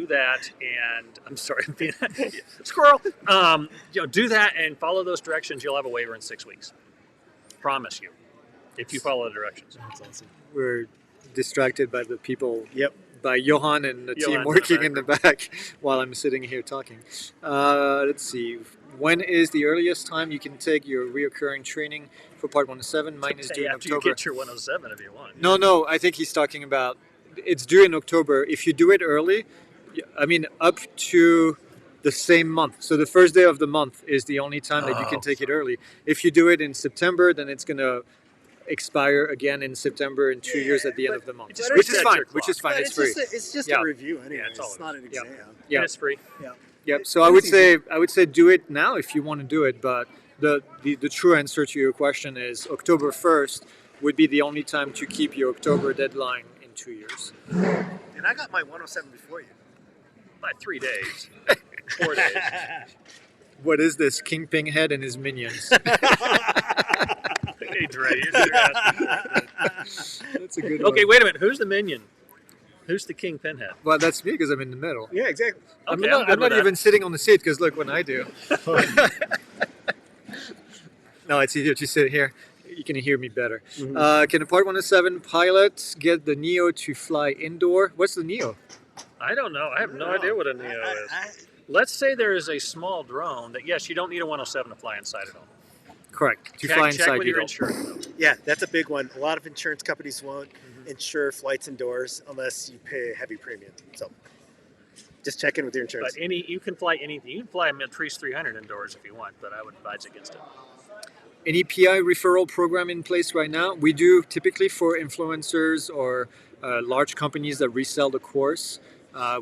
that, and I'm sorry, I'm being squirrel. Do that and follow those directions. You'll have a waiver in 6 weeks. Promise you, if you follow the directions. That's awesome. We're distracted by the people. Yep. By Johan and the team Johan's working in the back while I'm sitting here talking. Let's see. When is the earliest time you can take your reoccurring training for Part 107? Mine is due in After you October. get your 107 if you want. No. I think he's talking about it's due in October. If you do it early, I mean up to the same month. So the first day of the month is the only time that you can take it early. If you do it in September, then it's going to expire again in September in 2 years at the end of the month, just which is reset fine. your Which is fine. But It's free. It's just Yeah. a review anyway. it's all It's not an Yeah. exam. Yeah. And it's free. Yeah. Yep. So I would say do it now if you want to do it, but the true answer to your question is October 1st would be the only time to keep your October deadline in 2 years. And I got my 107 before you. By 3 days. 4 days. What is this Kingpin head and his minions? Hey, Dre, you're asking. That's a good one. Okay, wait a minute. Who's the minion? Who's the king pinhead? Well, that's me because I'm in the middle. Yeah, exactly. I'm Okay, not, good I'm not with even that. sitting on the seat because look when I do. No, it's easier to sit here. You can hear me better. Can a Part 107 pilot get the Neo to fly indoor? What's the Neo? I don't know. I have no idea what a Neo is. Let's say there is a small drone that, yes, you don't need a 107 to fly inside at all. Correct. To Check, fly check inside with you your don't. insurance. Yeah, that's a big one. A lot of insurance companies won't insure flights indoors unless you pay a heavy premium. So just check in with your insurance. But you can fly anything. You can fly a Matrice 300 indoors if you want, but I would advise against it. Any PI referral program in place right now? We do typically for influencers or large companies that resell the course.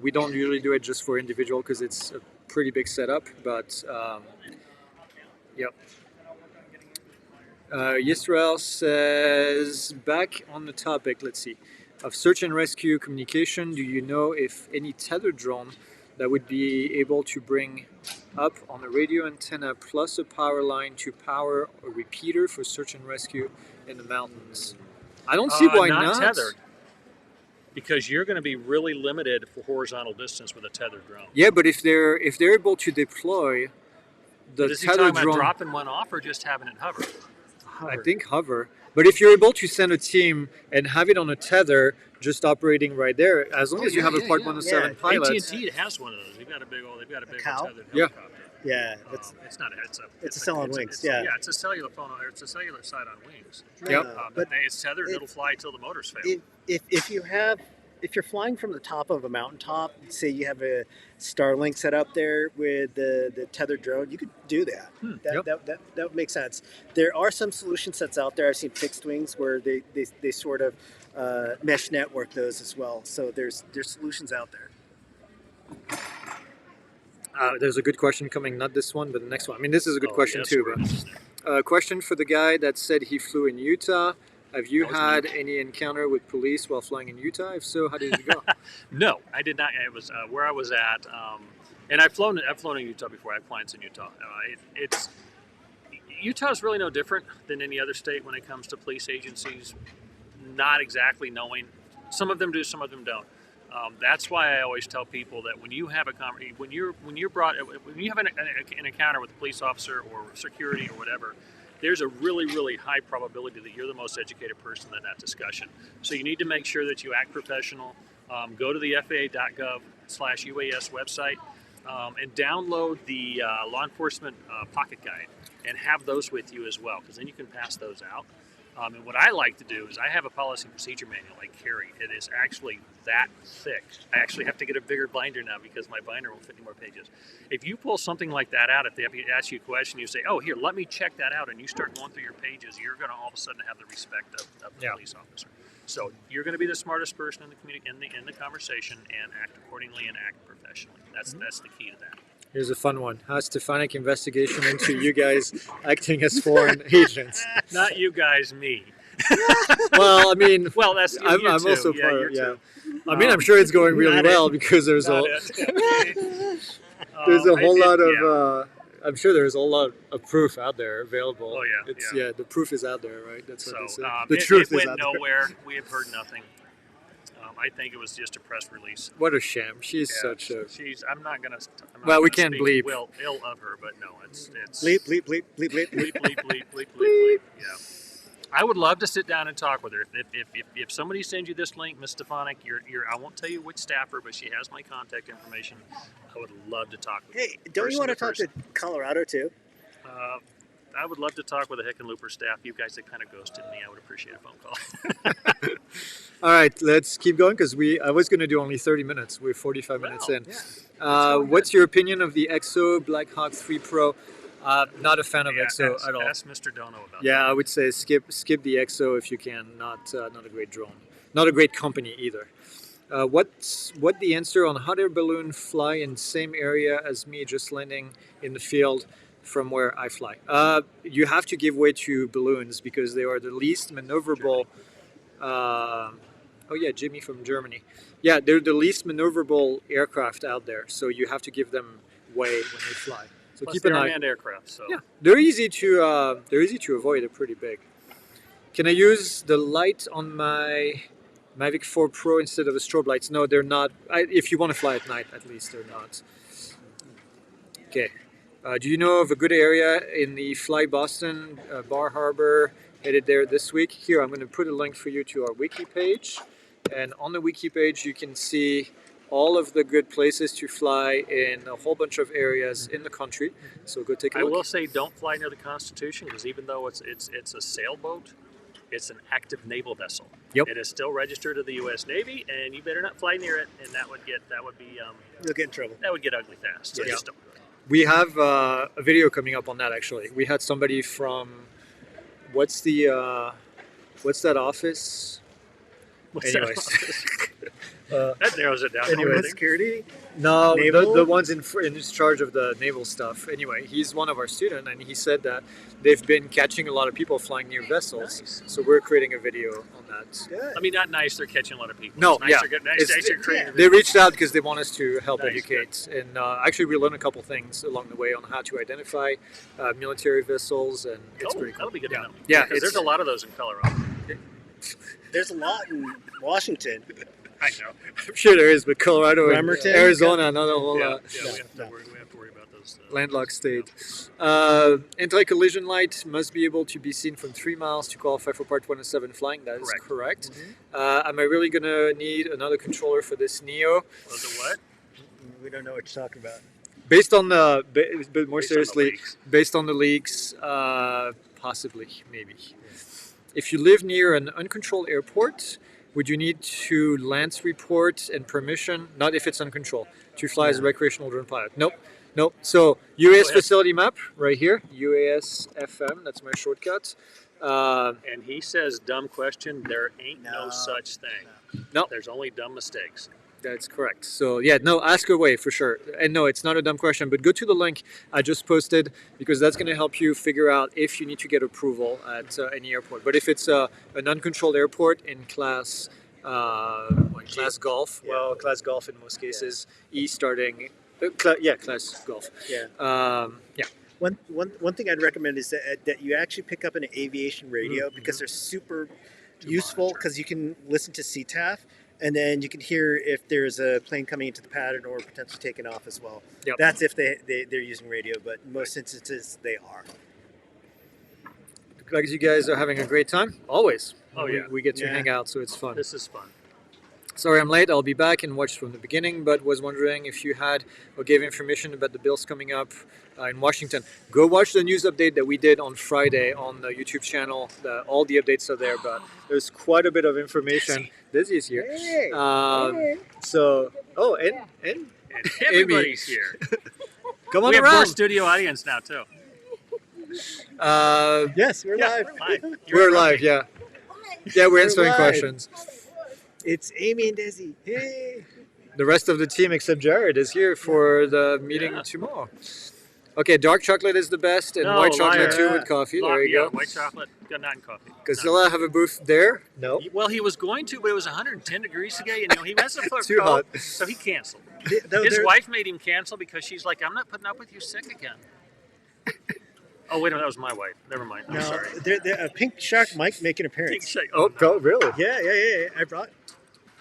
We don't usually do it just for individual because it's a pretty big setup. But yep. Yisrael says, back on the topic, let's see, of search and rescue communication, do you know if any tethered drone that would be able to bring up on a radio antenna plus a power line to power a repeater for search and rescue in the mountains? I don't see why not. Tethered. Because you're going to be really limited for horizontal distance with a tethered drone. Yeah, but if they're able to deploy the Is he talking tethered about drone, dropping one off or just having it hover? I think hover. But if you're able to send a team and have it on a tether, just operating right there, as long as you have a Part 107 pilot. AT&T has one of those. They've got a big cow? tethered Yeah. helicopter. Yeah, It's a cell on wings. Yeah, it's a cellular phone. It's a cellular site on wings. Yep. But it's tethered. It'll fly till the motors fail. if you're flying from the top of a mountaintop, say you have a Starlink set up there with the tethered drone, you could do that. That would make sense. There are some solution sets out there. I've seen fixed wings where they sort of mesh network those as well. So there's solutions out there. There's a good question coming, not this one, but the next one. I mean, this is a good question yes, too. we're But interested. question for the guy that said he flew in Utah. Have you That was had any encounter with police while flying in Utah? If so, how did it go? No, I did not. It was where I was at, and I've flown in Utah before. I have clients in Utah. Utah is really no different than any other state when it comes to police agencies. Not exactly knowing. Some of them do, some of them don't. That's why I always tell people that when you have when you have an encounter with a police officer or security or whatever, there's a really, really high probability that you're the most educated person in that discussion. So you need to make sure that you act professional. Go to the FAA.gov/UAS website and download the law enforcement pocket guide and have those with you as well, because then you can pass those out. And what I like to do is I have a policy and procedure manual I carry. It is actually that thick. I actually have to get a bigger binder now because my binder won't fit any more pages. If you pull something like that out, if they ask you a question, you say, oh, here, let me check that out, and you start going through your pages, you're going to all of a sudden have the respect of the police officer. So you're going to be the smartest person in the conversation and act accordingly and act professionally. That's the key to that. Here's a fun one. How Stefanik investigation into you guys acting as foreign agents. Not you guys, me. Well, I mean, that's you I'm too. also Yeah, part you're of yeah. too. I mean, I'm sure it's going really well because there's a whole lot of. I'm sure there's a lot of proof out there available. Oh yeah, it's the proof is out there, right? That's what they say. The truth it is went out nowhere. We have heard nothing. I think it was just a press release. there. What a sham! She's such a. I'm not gonna. Well, we can't bleep. Well, ill of her, but no, it's bleep bleep bleep bleep bleep bleep bleep bleep bleep bleep. Yeah. I would love to sit down and talk with her. If somebody sends you this link, Ms. Stefanik, I won't tell you which staffer, but she has my contact information. I would love to talk with Hey, you. don't you want to talk to Colorado too? I would love to talk with the Hickenlooper staff. You guys that kind of ghosted me, I would appreciate a phone call. All right, let's keep going because I was going to do only 30 minutes. We're 45 minutes in. Yeah. What's your opinion of the EXO Blackhawk 3 Pro? Not a fan of EXO at all. Ask Mr. Dono about Yeah, that. I would say skip the EXO if you can. Not a great drone. Not a great company either. What the answer on hot air balloon fly in same area as me, just landing in the field from where I fly? You have to give way to balloons because they are the least maneuverable. Jimmy from Germany. Yeah, they're the least maneuverable aircraft out there, so you have to give them way when they fly. So Plus keep an they're eye. unmanned aircraft, so Yeah, they're easy to avoid. They're pretty big. Can I use the light on my Mavic 4 Pro instead of the strobe lights? No, they're not. If you want to fly at night, at least they're not. Okay. Do you know of a good area in the Fly Boston Bar Harbor? Headed there this week. Here, I'm going to put a link for you to our wiki page. And on the wiki page, you can see all of the good places to fly in a whole bunch of areas in the country. So go take a I look. will say don't fly near the Constitution because even though it's a sailboat, it's an active naval vessel. Yep. It is still registered to the U.S. Navy, and you better not fly near it, and that would get You'll get in trouble. that would get ugly fast. So Yeah. just don't do it. We have a video coming up on that, actually. We had somebody from what's that office? What's that? Anyways. That narrows it down. Anyway, Security? No, Naval? the ones in charge of the naval stuff. Anyway, he's one of our students, and he said that they've been catching a lot of people flying near vessels. Nice. So we're creating a video on that. Good. I mean, not nice. They're catching a lot of people. No, It's nice yeah. They're getting nice. It's- They're creating They reached out because they want us to help Nice, educate, and actually we learned a couple things along the way on how to identify military vessels, and it's pretty cool. That'll be good Yeah, to know. yeah, because there's a lot of those in Colorado. There's a lot in Washington. I know. I'm sure there is, but Colorado and Bremerton? Arizona, not a whole Yeah, lot. we have to worry about those. Landlocked state. Anti-collision light must be able to be seen from 3 miles to qualify for Part 107 flying. That is correct. Am I really going to need another controller for this Neo? Was it what? We don't know what you're talking about. Based on the, but more Based on the seriously, leaks. based on the leaks, possibly, maybe. If you live near an uncontrolled airport, would you need to LANS report and permission? Not if it's uncontrolled, to fly as a recreational drone pilot. Nope. Nope. So UAS ahead. facility map right here, UAS FM. That's my shortcut. And he says, dumb question. There ain't no such thing. No. There's only dumb mistakes. That's correct. So yeah, no, ask away for sure. And no, it's not a dumb question, but go to the link I just posted because that's going to help you figure out if you need to get approval at any airport. But if it's an uncontrolled airport in class, class golf, well, class golf in most cases, E starting, class golf. Yeah. Yeah. One thing I'd recommend is that you actually pick up an aviation radio because they're super useful because you can listen to CTAF and then you can hear if there's a plane coming into the pattern or potentially taking off as well. Yep. That's if they're using radio, but in most instances they are. Glad you guys are having a great time. Always. Oh, yeah. We get to Yeah. hang out, so it's fun. This is fun. Sorry I'm late, I'll be back and watch from the beginning, but was wondering if you had or gave information about the bills coming up in Washington. Go watch the news update that we did on Friday on the YouTube channel. All the updates are there, but there's quite a bit of information. Dizzy is here. So, and And everybody's here. come on We have more around. studio audience now, too. Yes, we're live. We're live, yeah. Yeah, we're answering live. questions. It's Amy and Desi. Hey. The rest of the team except Jared is here for the meeting tomorrow. Okay, dark chocolate is the best, and No, white chocolate liar. too with coffee. There you go. White chocolate, not in coffee. Godzilla have a booth there? No. Well, he was going to, but it was 110 degrees today, and he has a foot Too hot. so he canceled. Though His they're- wife made him cancel because she's like, I'm not putting up with you sick again. Oh, wait a minute, that was my wife. Never mind. I'm No, sorry. a pink shark might make an appearance. Shake. Oh, no. really? Yeah. I brought.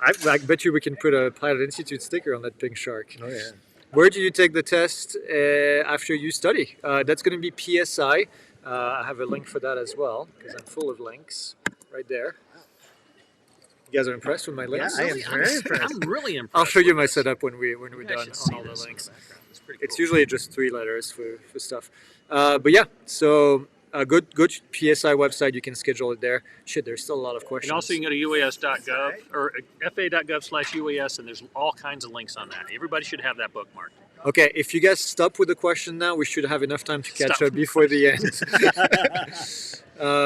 I bet you we can put a Pilot Institute sticker on that pink shark. Oh yeah. Where do you take the test after you study? That's going to be PSI. I have a link for that as well because I'm full of links right there. You guys are impressed with my links? I am very impressed. I'm really impressed. I'll show you with my this. setup when we're You guys done should see on all the this in links. the background. It's pretty It's cool. usually just 3 letters for stuff. But yeah, so good PSI website. You can schedule it there. Shit, there's still a lot of questions. And also, you can go to uas.gov or fa.gov/UAS, and there's all kinds of links on that. Everybody should have that bookmarked. Okay, if you guys stop with the question now, we should have enough time to catch Stop. up before the end.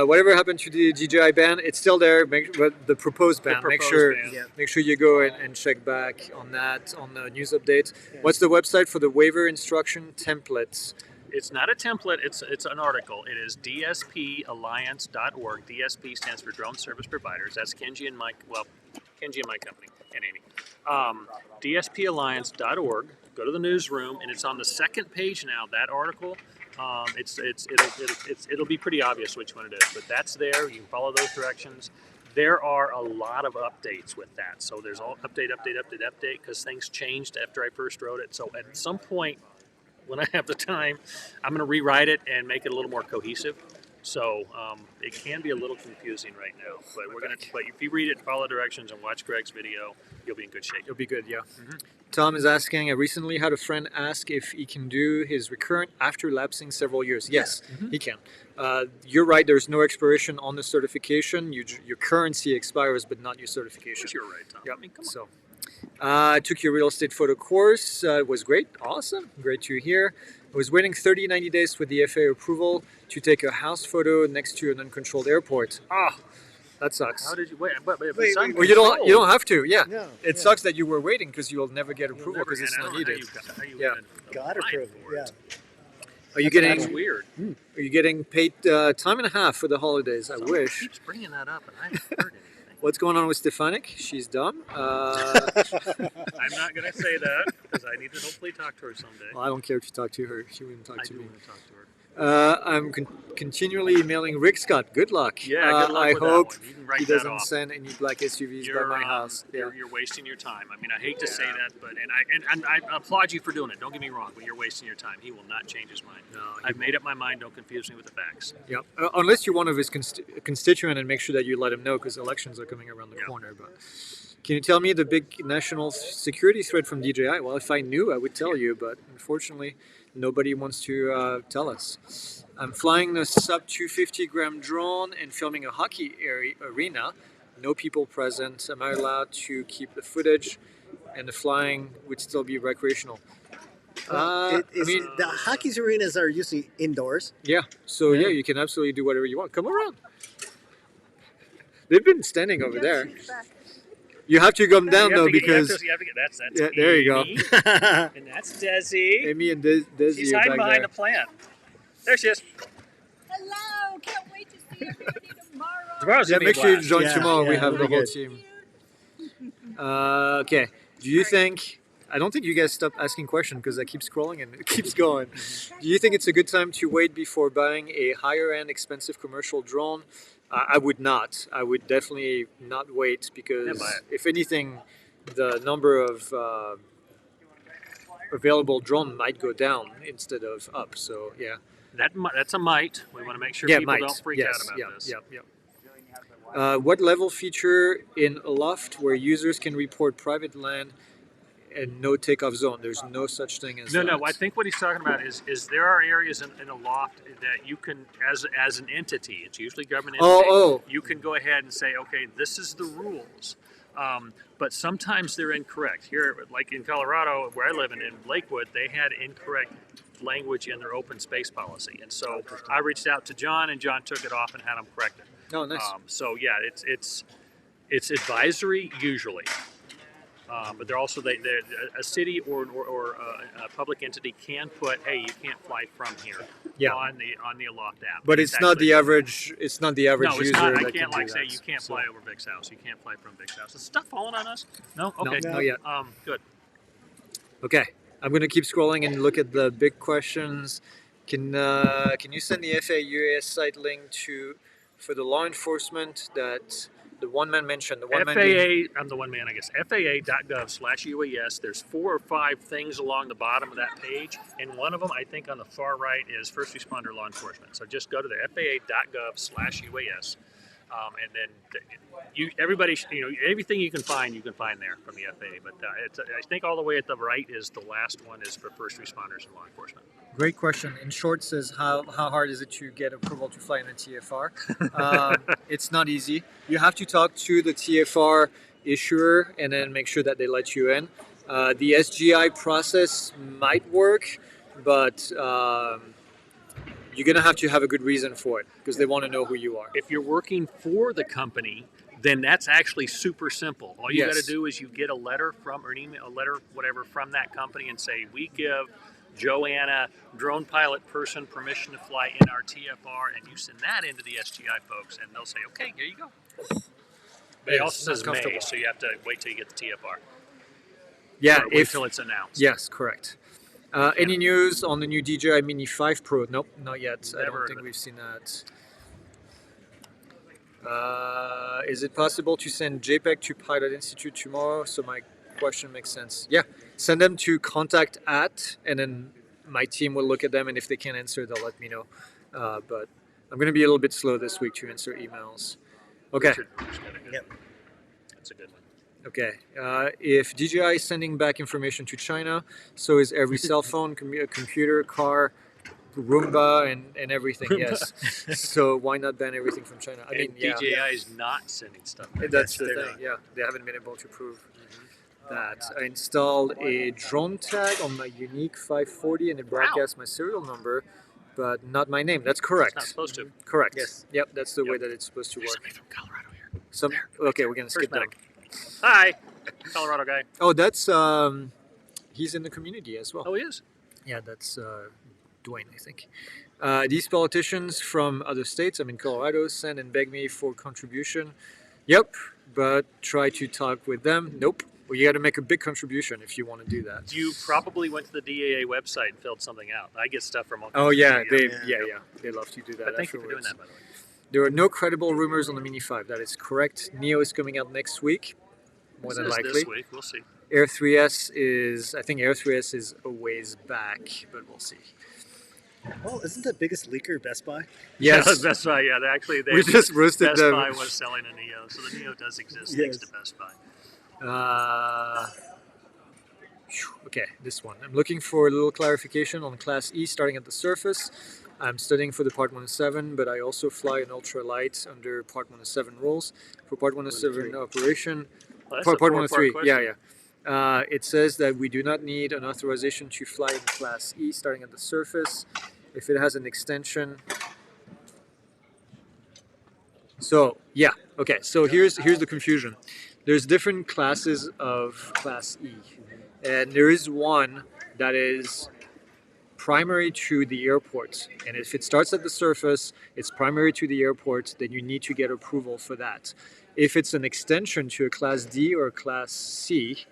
Whatever happened to the DJI ban? It's still there. But the proposed ban. proposed ban. Yeah. Make sure you go and check back on that on the news update. What's the website for the waiver instruction templates? It's not a template, it's an article. It is dspalliance.org. DSP stands for Drone Service Providers. That's Kenji and my company, and Amy. dspalliance.org. Go to the newsroom, and it's on the second page now, that article. It'll be pretty obvious which one it is, but that's there. You can follow those directions. There are a lot of updates with that. So there's all update, because things changed after I first wrote it. So at some point, when I have the time, I'm going to rewrite it and make it a little more cohesive. So it can be a little confusing right now, but But if you read it, follow directions, and watch Greg's video, you'll be in good shape. You'll be good, yeah. Tom is asking, I recently had a friend ask if he can do his recurrent after lapsing several years. Yes, he can. You're right, there's no expiration on the certification. Your currency expires, but not your certification. You're right, Tom. Yep. I mean, come on. So, I took your real estate photo course. It was great. Awesome. Great to hear. I was waiting 30, 90 days for the FAA approval to take a house photo next to an uncontrolled airport. Ah, that sucks. How did you wait? But if Wait, it's wait, Well, you don't have to. Yeah, No, it yeah. sucks that you were waiting because you'll never get approval because it's not needed. Yeah. God approve it. Yeah. Are you That's getting weird. Are you getting paid time and a half for the holidays? I Someone wish. keeps bringing that up, and I haven't heard anything. What's going on with Stefanik? She's dumb. I'm not going to say that because I need to hopefully talk to her someday. Well, I don't care if you talk to her. She wouldn't talk I to do me. want to talk to her. I'm continually emailing Rick Scott. Good luck. Yeah, good luck I with that hope one. You can write he that doesn't off. send any black SUVs by my house. Yeah. You're wasting your time. I mean, I hate to say that, but and I applaud you for doing it. Don't get me wrong, but you're wasting your time. He will not change his mind. No, he I've made up my mind. Don't confuse me with the facts. Yeah. Unless you're one of his constituent and make sure that you let him know because elections are coming around the Yeah. corner. But can you tell me the big national security threat from DJI? Well, if I knew, I would tell you, but unfortunately, nobody wants to tell us. I'm flying a sub 250 gram drone and filming a hockey arena. No people present. Am I allowed to keep the footage? And the flying would still be recreational. I mean, The hockey's arenas are usually indoors. yeah. So yeah, you can absolutely do whatever you want. Come around. They've been standing over there. You have to come down though because you have to get, that's yeah, there you go. Amy, and that's Desi. Amy and Desi She's are hiding back behind there. the plant. There she is. Hello, can't wait to see everybody tomorrow. Tomorrow's Yeah, gonna be make a sure you blast. join Yeah, tomorrow. We yeah, have the really whole good. team. Okay. Do you think? I don't think you guys stop asking questions because I keep scrolling and it keeps going. Do you think it's a good time to wait before buying a higher-end, expensive commercial drone? I would not. I would definitely not wait because, Yeah, buy it. if anything, the number of available drone might go down instead of up. So yeah. That's a might. We want to make sure Yeah, people might. don't freak Yes. out about Yeah. this. Yeah. Yeah. What level feature in Aloft where users can report private land and no takeoff zone? There's no such thing as that. No. I think what he's talking about is there are areas in a loft that you can, as an entity, it's usually government entity, you can go ahead and say, okay, this is the rules. But sometimes they're incorrect. Here, like in Colorado, where I live in Lakewood, they had incorrect language in their open space policy, and so I reached out to John, and John took it off and had them corrected. Oh, nice. So yeah, it's advisory usually, but they're also a city or a public entity can put, hey, you can't fly from here on the Aloft app. But it's not the average. It's not the average No, it's user. not. I that can't can like do say that. you can't So- fly over Vic's house. You can't fly from Vic's house. Is stuff falling on us? No. Okay. No, not yet. Good. Okay, I'm gonna keep scrolling and look at the big questions. Can you send the FAA UAS site link for the law enforcement that the one man mentioned? The one man. FAA, I'm the one man, I guess. FAA.gov/UAS. There's 4 or 5 things along the bottom of that page, and one of them, I think, on the far right is first responder law enforcement. So just go to the FAA.gov/UAS, and then everybody, everything you can find there from the FAA. But I think all the way at the right is the last one is for first responders and law enforcement. Great question. In short, says how hard is it to get approval to fly in the TFR? It's not easy. You have to talk to the TFR issuer and then make sure that they let you in. The SGI process might work, but you're gonna have to have a good reason for it because they want to know who you are. If you're working for the company, then that's actually super simple. All you got to Yes. do is you get a letter or an email, a letter, whatever, from that company and say, we give Joanna, drone pilot person, permission to fly in our TFR, and you send that into the SGI folks, and they'll say, okay, here you go. But it also not says comfortable. May, so you have to wait till you get the TFR. Yeah, Or wait till it's announced. Yes, correct. Any news on the new DJI Mini 5 Pro? Nope, not yet. I Never don't heard think of it. we've seen that. Is it possible to send JPEG to Pilot Institute tomorrow? So my question makes sense. Yeah, send them to contact @ and then my team will look at them, and if they can't answer, they'll let me know. But I'm going to be a little bit slow this week to answer emails. Okay. Richard Bruce got a good Yep. one. That's a good one. Okay. If DJI is sending back information to China, so is every cell phone, computer, car, Roomba, and everything. Yes. So why not ban everything from China? I mean, And yeah. DJI is not sending stuff back. That's the They're thing. not. Yeah, they haven't been able to prove. that. I installed a drone tag on my unique 540 and it broadcasts my serial number, but not my name. That's correct. It's not supposed to. Correct. Yes. Yep, that's the way that it's supposed to There's work. somebody from Colorado here. Okay, we're gonna skip down. medic. Hi, Colorado guy. Oh, that's he's in the community as well. Oh, he is. Yeah, that's Dwayne, I think. These politicians from other states, I'm in Colorado, send and beg me for contribution. Yep, but try to talk with them. Nope. Well, you got to make a big contribution if you want to do that. You probably went to the DAA website and filled something out. I get stuff from all Oh kinds yeah, of they media. they love to do that. But thank you for doing afterwards. that, by the way. There are no credible rumors on the Mini 5. That is correct. Neo is coming out next week, more than This is likely. this week. We'll see. Air 3S is, I think Air 3S is a ways back, but we'll see. Well, isn't the biggest leaker Best Buy? Yes, Best Buy. Yeah, they we just roasted Best them. Buy was selling a Neo, so the Neo does exist Yes. next to Best Buy. Okay, this one. I'm looking for a little clarification on Class E starting at the surface. I'm studying for the Part 107, but I also fly an ultralight under Part 107 rules. For Part 107 operation, Well, that's Part a four-part 103, question. yeah. It says that we do not need an authorization to fly in Class E starting at the surface if it has an extension. So, yeah, okay, so here's the confusion. There's different classes of Class E, and there is one that is primary to the airport, and if it starts at the surface, it's primary to the airport, then you need to get approval for that. If it's an extension to a Class D or a Class C,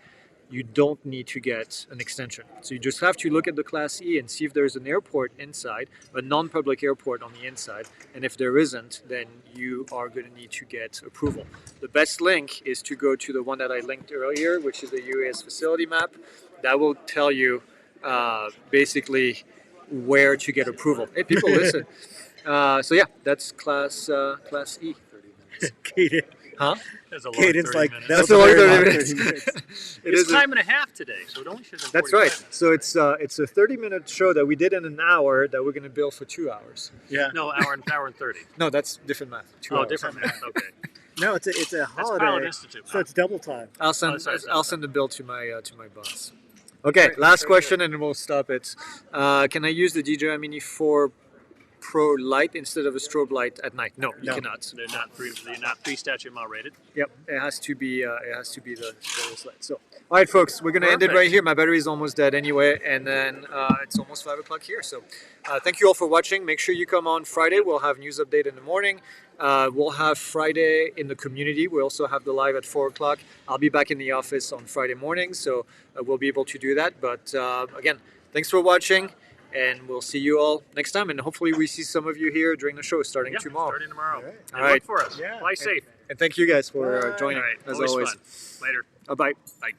you don't need to get an extension. So you just have to look at the Class E and see if there's an airport inside, a non-public airport on the inside, and if there isn't, then you are going to need to get approval. The best link is to go to the one that I linked earlier, which is the UAS facility map. That will tell you basically where to get approval. Hey, people, listen. So yeah, that's Class E. Caden. Huh? That's a long Caden's 30 like, minutes. that's a a long very 30 long minutes. 30 minutes. It It's is a- time and a half today, so it only should have been That's 45 right. minutes. So it's a 30-minute show that we did in an hour that we're going to bill for 2 hours. Yeah. No, hour and 30. No, that's different math. 2 Oh, hours. different math. Okay. No, it's a That's holiday. Pilot Institute. So it's double time. I'll send Oh, sorry. I'll send the bill to my boss. Okay, last question and then we'll stop it. Can I use the DJI Mini 4 Pro light instead of a strobe light at night? No, you No. cannot. They're not pre-statute mile rated. Yep, it has to be the light. So, all right, folks, we're gonna end it right here. My battery is almost dead anyway, and then it's almost 5 o'clock here. So, thank you all for watching. Make sure you come on Friday. We'll have news update in the morning. We'll have Friday in the community. We also have the live at 4 o'clock. I'll be back in the office on Friday morning, so we'll be able to do that. But again, thanks for watching. And we'll see you all next time. And hopefully we see some of you here during the show starting tomorrow. Starting tomorrow. All right. And All right. look for us. Yeah. Fly safe. And thank you guys for Bye. joining, All right. as Always always. fun. Later. Bye-bye. Bye.